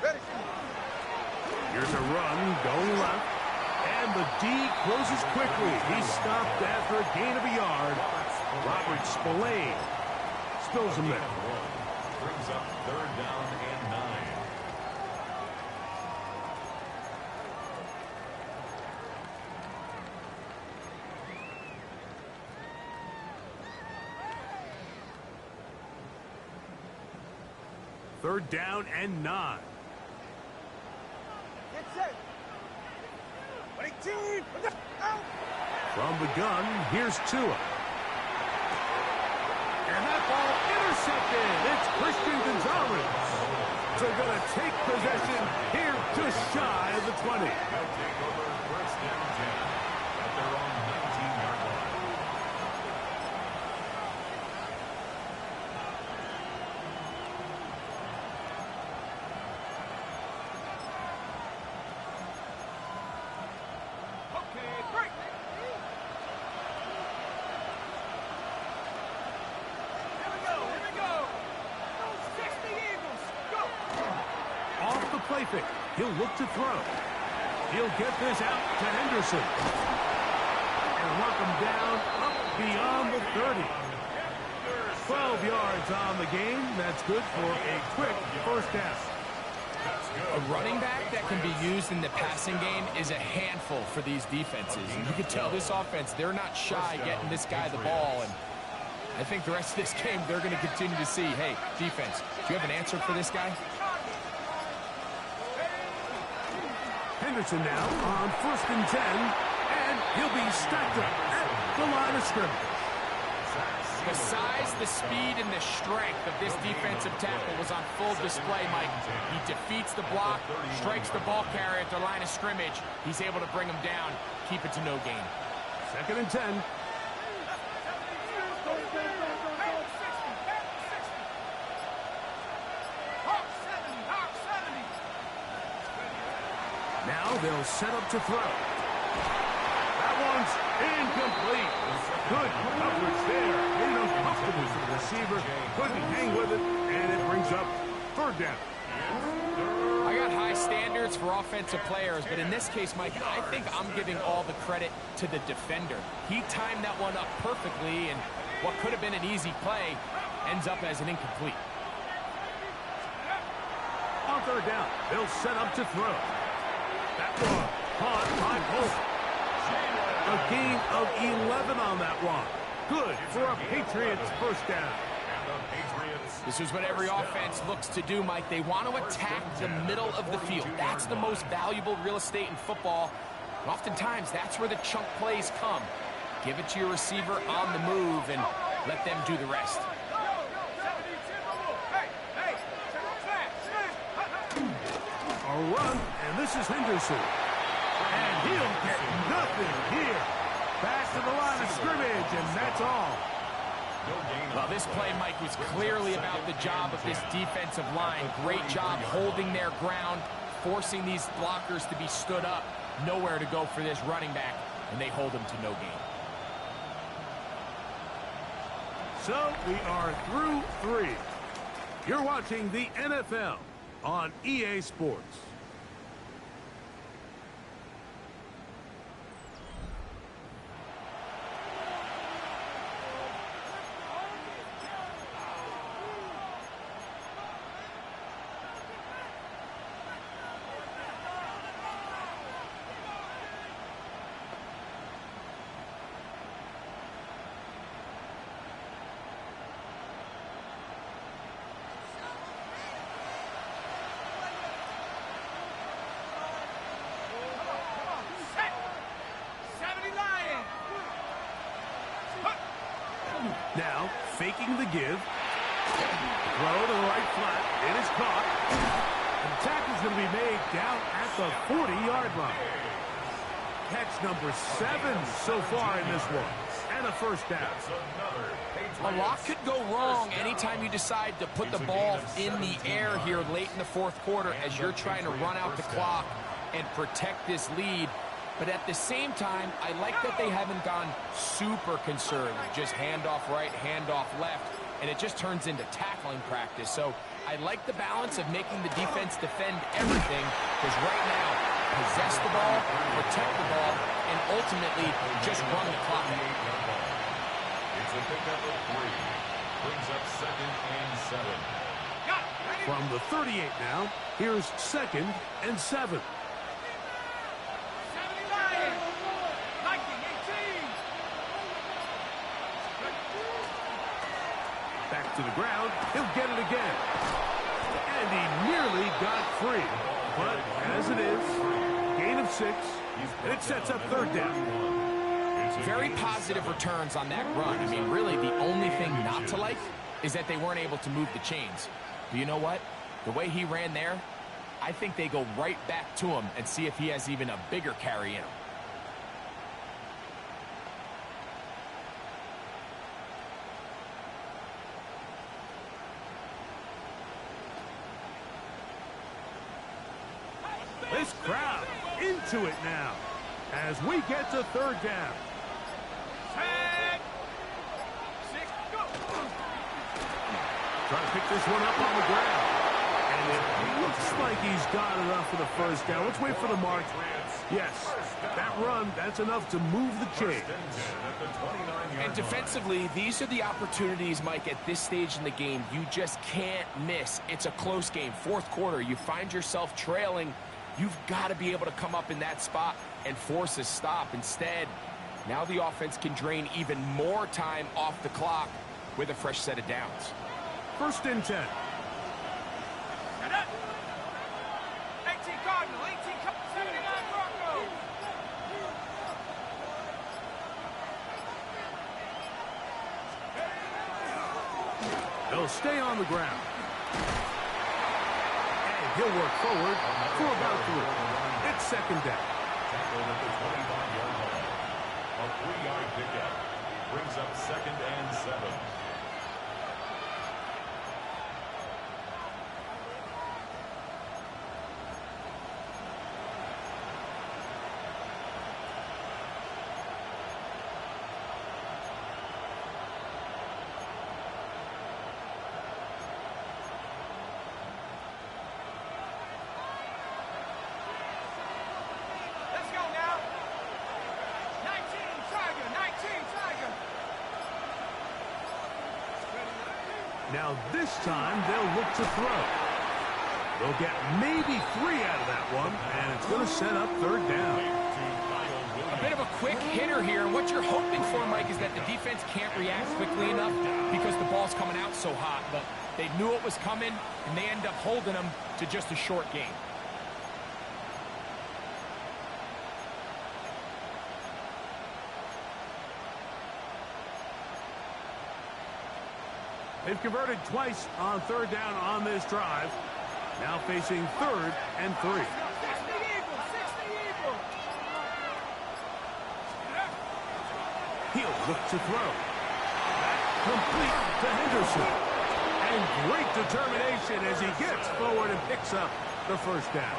[SPEAKER 4] Ready.
[SPEAKER 1] Here's a run going left. And the D closes quickly. He's stopped after a gain of a yard. Robert Spillane spills him there.
[SPEAKER 3] Brings up third down and 9.
[SPEAKER 1] Third down and 9.
[SPEAKER 4] Get set. Ready, team. Out.
[SPEAKER 1] From the gun, here's Tua. And that ball intercepted. It's Christian Gonzalez. They're going to take possession here just shy of the 20.
[SPEAKER 3] They'll take over first down 10 at their own 19-yard line.
[SPEAKER 1] Play fake. He'll look to throw. He'll get this out to Henderson. And work him down up beyond the 30. 12 yards on the game. That's good for a quick first down.
[SPEAKER 2] A running back that can be used in the passing game is a handful for these defenses. And you can tell this offense, they're not shy getting this guy the ball. And I think the rest of this game, they're going to continue to see, hey, defense, do you have an answer for this guy?
[SPEAKER 1] Henderson now on first and 10, and he'll be stacked up at the line of scrimmage.
[SPEAKER 2] The size, the speed, and the strength of this defensive tackle was on full display, Mike. He defeats the block, strikes the ball carrier at the line of scrimmage. He's able to bring him down, keep it to no gain.
[SPEAKER 1] Second and 10. Now they'll set up to throw. That one's incomplete. Good coverage there. Made it uncomfortable for the receiver. Couldn't hang with it, and it brings up third down.
[SPEAKER 2] I got high standards for offensive players, but in this case, Mike, I think I'm giving all the credit to the defender. He timed that one up perfectly, and what could have been an easy play ends up as an incomplete.
[SPEAKER 1] On third down, they'll set up to throw. That one caught by Pope. A gain of 11 on that one. Good for a Patriots first down.
[SPEAKER 2] This is what every offense looks to do, Mike. They want to attack the middle of the field. That's the most valuable real estate in football. And oftentimes, that's where the chunk plays come. Give it to your receiver on the move and let them do the rest.
[SPEAKER 1] A run, and this is Henderson. And he'll get nothing here. Back to the line of scrimmage, and that's all.
[SPEAKER 2] Well, this play, Mike, was clearly about the job of this defensive line. Great job holding their ground, forcing these blockers to be stood up. Nowhere to go for this running back, and they hold him to no gain.
[SPEAKER 1] So we are through 3. You're watching the NFL on EA Sports. taking the give. Throw to the right flat. It is caught. The tackle is going to be made down at the 40-yard line. Catch number 7 so far in this one. And a first down.
[SPEAKER 2] A lot could go wrong anytime you decide to put the ball in the air here late in the fourth quarter as you're trying to run out the clock and protect this lead. But at the same time, I like that they haven't gone super conservative. Just handoff right, handoff left, and it just turns into tackling practice. So I like the balance of making the defense defend everything, because right now, possess the ball, protect the ball, and ultimately just run the clock out.
[SPEAKER 3] It's a pickup of 3. Brings up 2nd and 7.
[SPEAKER 1] From the 38 now, here's 2nd and 7. Back to the ground. He'll get it again. And he nearly got free. But as it is, gain of 6, and it sets up 3rd down.
[SPEAKER 2] Very positive returns on that run. I mean, really, the only thing not to like is that they weren't able to move the chains. But you know what? The way he ran there, I think they go right back to him and see if he has even a bigger carry in him.
[SPEAKER 1] This crowd into it now as we get to 3rd down. Trying to pick this one up on the ground. And it looks like he's got enough for the first down. Let's wait for the mark. Yes, that run, that's enough to move the chains.
[SPEAKER 2] And defensively, these are the opportunities, Mike, at this stage in the game you just can't miss. It's a close game. Fourth quarter, you find yourself trailing. You've got to be able to come up in that spot and force a stop. Instead, now the offense can drain even more time off the clock with a fresh set of downs.
[SPEAKER 1] 1st and 10.
[SPEAKER 4] 18 Cardinal, 79 Broncos.
[SPEAKER 1] They'll stay on the ground. And he'll work forward for about 3. It's 2nd down.
[SPEAKER 3] Tackled at the 25-yard line. A 3-yard pickup. Brings up 2nd and 7.
[SPEAKER 1] Now this time they'll look to throw. They'll get maybe 3 out of that one, and it's going to set up 3rd down.
[SPEAKER 2] A bit of a quick hitter here, and what you're hoping for, Mike, is that the defense can't react quickly enough because the ball's coming out so hot. But they knew it was coming, and they end up holding them to just a short game.
[SPEAKER 1] They've converted twice on 3rd down on this drive. Now facing 3rd and 3. He'll look to throw. That complete to Henderson. And great determination as he gets forward and picks up the first down.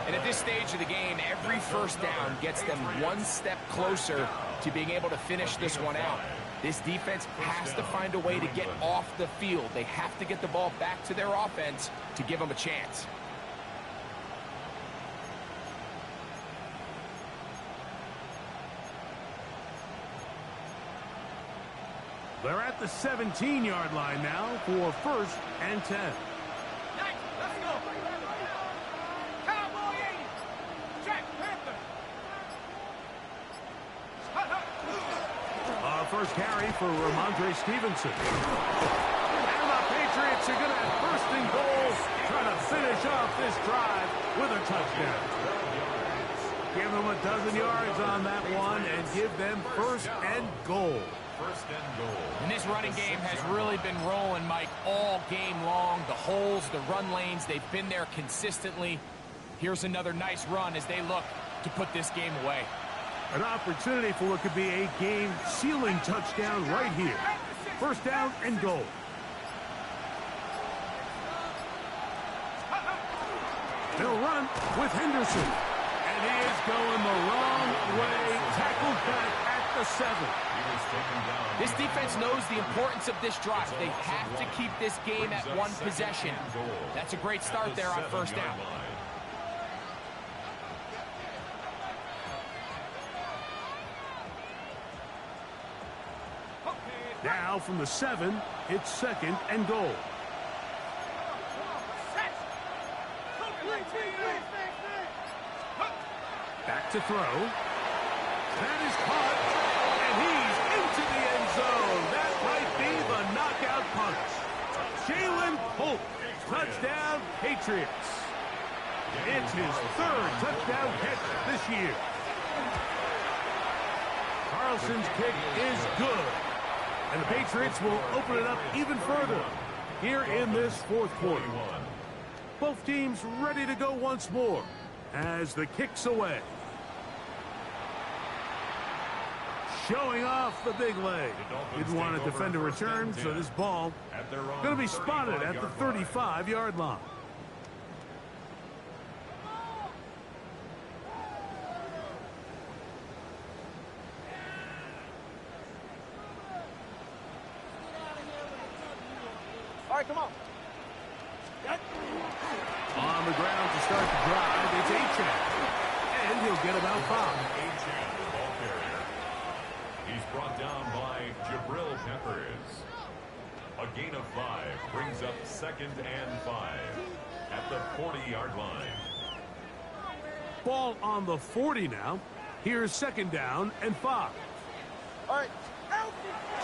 [SPEAKER 2] And at this stage of the game, every first down gets them one step closer to being able to finish this one out. This defense has to find a way to get off the field. They have to get the ball back to their offense to give them a chance.
[SPEAKER 1] They're at the 17-yard line now for 1st and 10.
[SPEAKER 4] Let's go. Cowboy 80. Jack Panther.
[SPEAKER 1] First carry for Ramondre Stevenson. And the Patriots are going to have 1st and goal, trying to finish off this drive with a touchdown. Give them a dozen yards on that one and give them 1st and goal.
[SPEAKER 3] first and goal.
[SPEAKER 2] And this running game has really been rolling, Mike, all game long. The holes, the run lanes, they've been there consistently. Here's another nice run as they look to put this game away.
[SPEAKER 1] An opportunity for what could be a game-sealing touchdown right here. First down and goal. They'll run with Henderson. And he is going the wrong way. Tackled back at the 7.
[SPEAKER 2] This defense knows the importance of this drive. They have to keep this game at one possession. That's a great start there on first down.
[SPEAKER 1] Now from the 7, it's second and goal. Back to throw. That is caught, and he's into the end zone. That might be the knockout punch. Jalen Holt, touchdown Patriots. It's his third touchdown catch this year. Carlson's kick is good. And the Patriots will open it up even further here in this fourth quarter. Both teams ready to go once more as the kick's away. Showing off the big leg. Didn't want to defend a return, so this ball going to be spotted at the 35-yard line.
[SPEAKER 4] All right, come on.
[SPEAKER 1] On the ground to start the drive, it's Achane. And he'll get about 5.
[SPEAKER 3] Achane, the ball carrier. He's brought down by Jabril Peppers. A gain of 5 brings up second and 5 at the 40-yard line.
[SPEAKER 1] Ball on the 40 now. Here's second down and 5.
[SPEAKER 4] All right.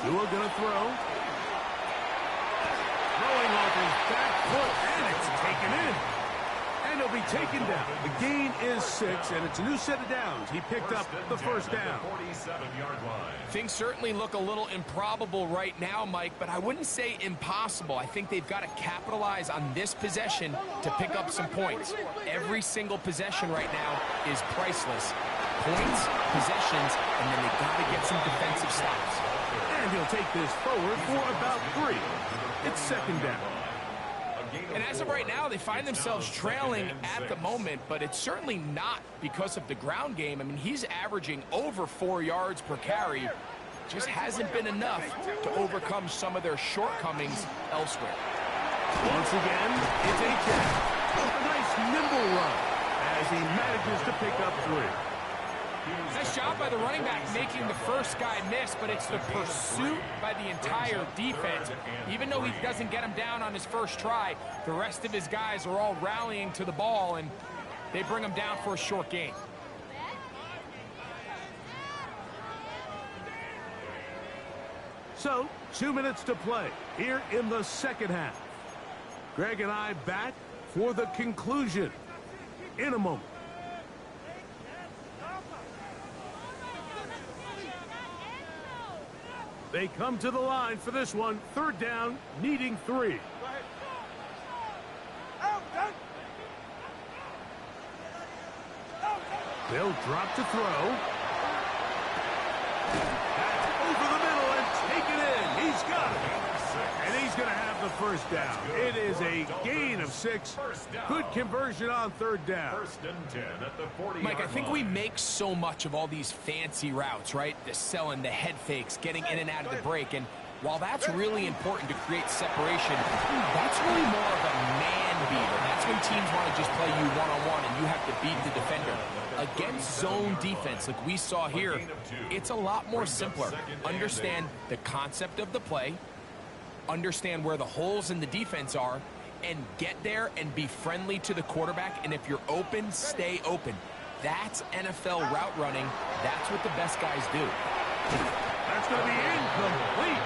[SPEAKER 1] Tua going to throw. Throwing off his back foot, and it's taken in. And he'll be taken down. The gain is 6, and it's a new set of downs. He picked up the first down.
[SPEAKER 3] 47-yard line.
[SPEAKER 2] Things certainly look a little improbable right now, Mike, but I wouldn't say impossible. I think they've got to capitalize on this possession to pick up some points. Every single possession right now is priceless. Points, possessions, and then they've got to get some defensive stops.
[SPEAKER 1] And he'll take this forward for about 3. It's second down.
[SPEAKER 2] And as of right now, they find themselves trailing at the moment, but it's certainly not because of the ground game. I mean, he's averaging over 4 yards per carry. Just hasn't been enough to overcome some of their shortcomings elsewhere.
[SPEAKER 1] Once again, it's Achane. A nice nimble run as he manages to pick up 3.
[SPEAKER 2] Nice job by the running back making the first guy miss, but it's the pursuit by the entire defense. Even though he doesn't get him down on his first try, the rest of his guys are all rallying to the ball, and they bring him down for a short gain.
[SPEAKER 1] So, 2 minutes to play here in the second half. Greg and I back for the conclusion in a moment. They come to the line for this one. Third down, needing 3. They'll drop to throw. That's over the middle and taken in. He's got it. And he's going to have the first down. It is a gain of 6. Good conversion on third down.
[SPEAKER 3] First and 10 at the 40-yard line.
[SPEAKER 2] Mike, I think we make so much of all these fancy routes, right? The selling, the head fakes, getting in and out of the break. And while that's really important to create separation, that's really more of a man beater. That's when teams want to just play you one-on-one and you have to beat the defender. Against zone defense like we saw here, it's a lot more simpler. Understand the concept of the play, understand where the holes in the defense are, and get there and be friendly to the quarterback. And if you're open, stay open. That's NFL route running. That's what the best guys do.
[SPEAKER 1] That's going to be incomplete.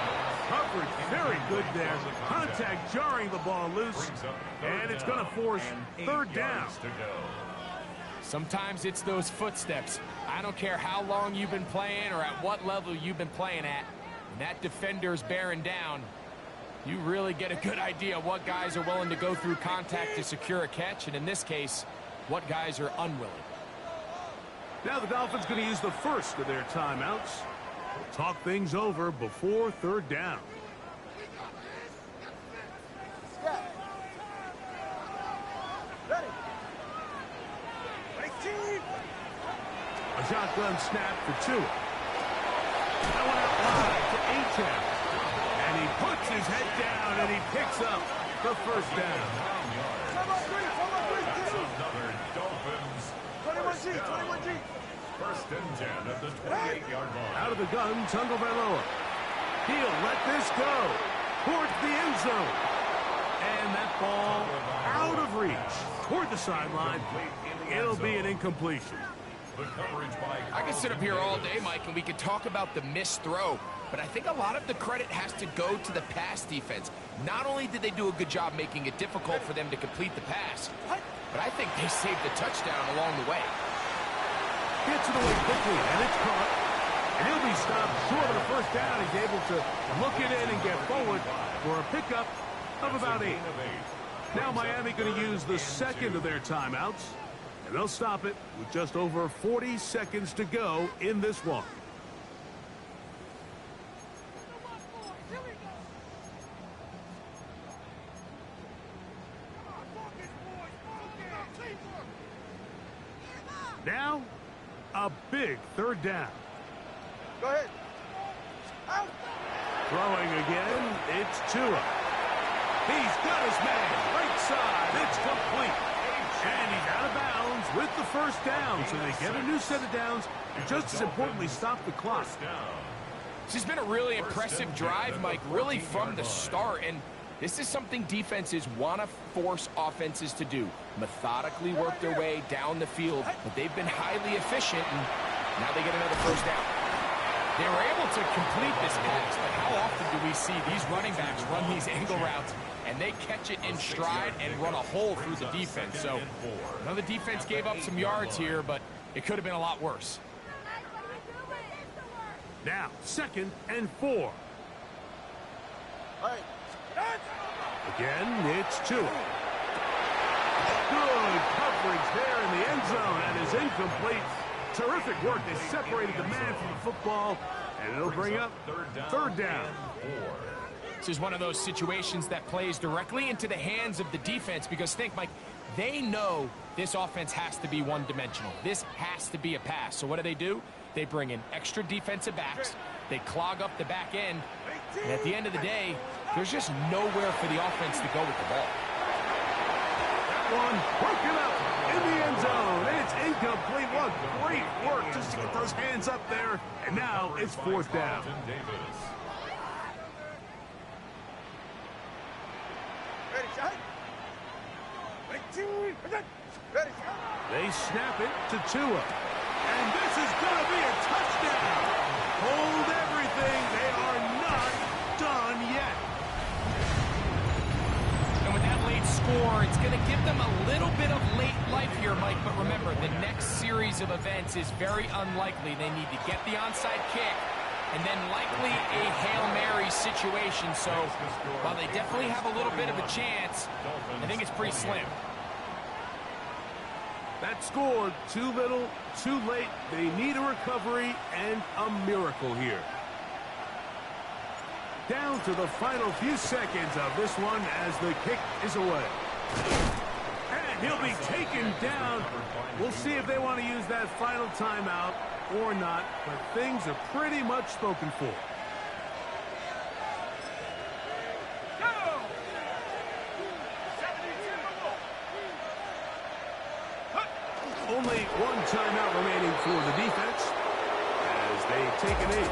[SPEAKER 1] Coverage very good there. Contact jarring the ball loose. And it's going to force third down.
[SPEAKER 2] Sometimes it's those footsteps. I don't care how long you've been playing or at what level you've been playing at. When that defender's bearing down, you really get a good idea what guys are willing to go through contact to secure a catch, and in this case, what guys are unwilling.
[SPEAKER 1] Now the Dolphins going to use the first of their timeouts. Talk things over before third down. A shotgun snap for Tua. That one out wide to Achane. And he puts his head down and he picks up the first down.
[SPEAKER 3] Another Dolphins 21G. First and 10 at the 28-yard line.
[SPEAKER 1] Out of the gun, Tagovailoa. He'll let this go towards the end zone. And that ball out of reach toward the sideline. It'll be an incompletion.
[SPEAKER 2] I could sit up here all day, Mike, and we could talk about the missed throw, but I think a lot of the credit has to go to the pass defense. Not only did they do a good job making it difficult for them to complete the pass, but I think they saved the touchdown along the way.
[SPEAKER 1] Gets it away quickly, and it's caught. And he'll be stopped short of the first down. He's able to look it in and get forward for a pickup of about 8. Now Miami going to use the second of their timeouts. And they'll stop it with just over 40 seconds to go in this one. Now, a big third down.
[SPEAKER 4] Go ahead. Out.
[SPEAKER 1] Throwing again, it's Tua. He's got his man, right side, it's complete. And he's out of bounds with the first down, so they get a new set of downs, and just as importantly, stop the clock.
[SPEAKER 2] This has been a really impressive drive, Mike, really from the start, and this is something defenses want to force offenses to do. Methodically work their way down the field, but they've been highly efficient, and now they get another first down. They were able to complete this pass, but how often do we see these running backs run these angle routes and they catch it in stride and run a hole through the defense? So, I know the defense gave up some yards here, but it could have been a lot worse.
[SPEAKER 1] Now, 2nd and 4. Again, it's Tua. Good coverage there in the end zone, and is incomplete. Terrific work. They separated the man from the football, and it'll bring up third down.
[SPEAKER 2] This is one of those situations that plays directly into the hands of the defense, because think, Mike, they know this offense has to be one-dimensional. This has to be a pass. So what do? They bring in extra defensive backs. They clog up the back end. And at the end of the day, there's just nowhere for the offense to go with the ball.
[SPEAKER 1] That one broken up in the end zone. It's incomplete. What great work just to get those hands up there. And now it's 4th down.
[SPEAKER 4] Ready, shot. Ready.
[SPEAKER 1] They snap it to Tua. And this is going to be a touchdown. Hold everything. They are not done yet.
[SPEAKER 2] And with that late score, it's going to give them a little bit of late life here, Mike. But remember, the next series of events is very unlikely. They need to get the onside kick and then likely a Hail Mary situation. So while they definitely have a little bit of a chance, I think it's pretty slim.
[SPEAKER 1] That score, too little, too late. They need a recovery and a miracle here. Down to the final few seconds of this one as the kick is away. And he'll be taken down. We'll see if they want to use that final timeout or not, but things are pretty much spoken for. Only one timeout remaining for the defense as they take a knee.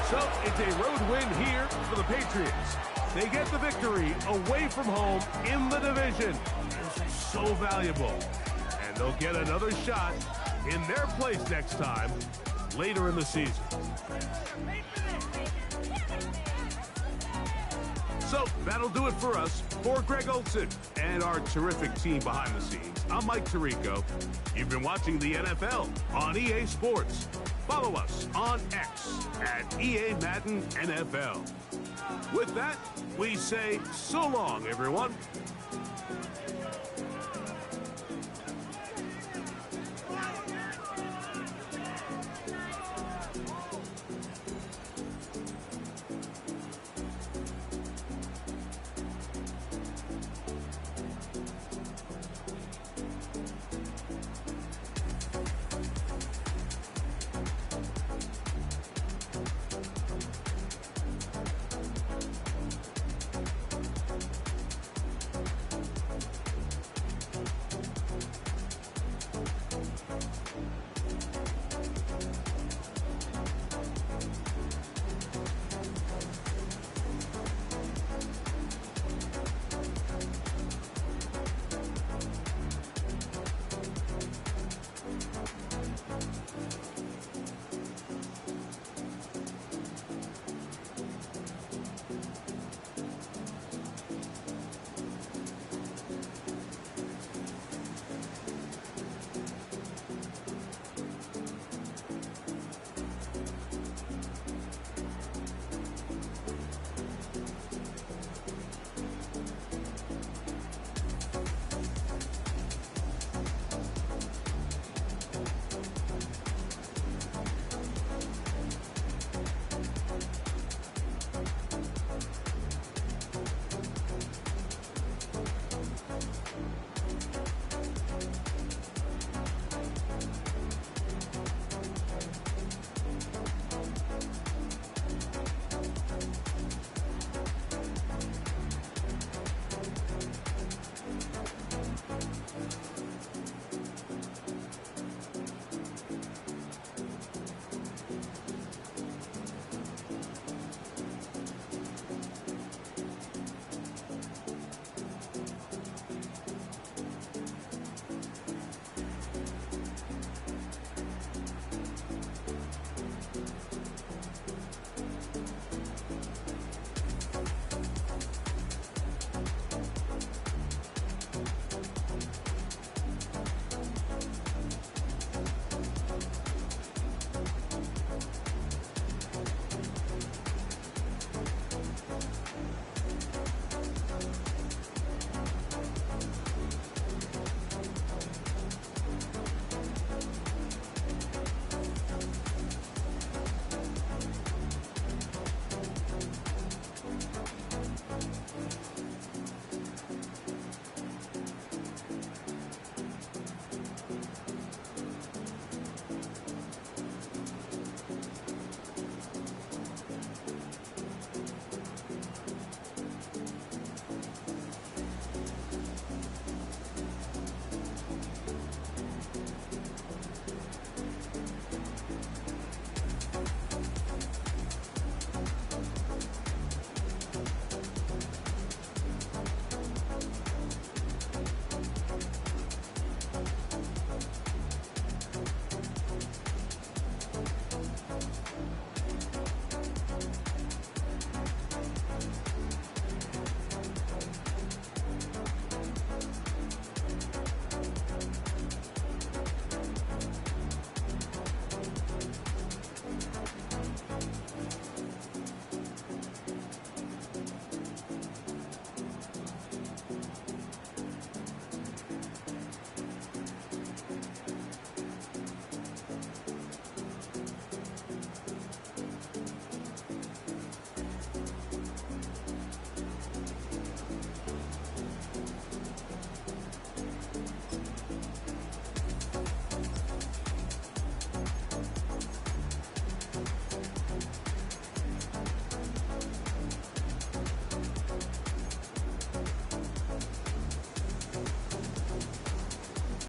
[SPEAKER 1] So it's a road win here for the Patriots. They get the victory away from home in the division. It's so valuable. And they'll get another shot in their place next time later in the season. So that'll do it for us. For Greg Olson and our terrific team behind the scenes, I'm Mike Tirico. You've been watching the NFL on EA Sports. Follow us on X at EA Madden NFL. With that, we say so long, everyone.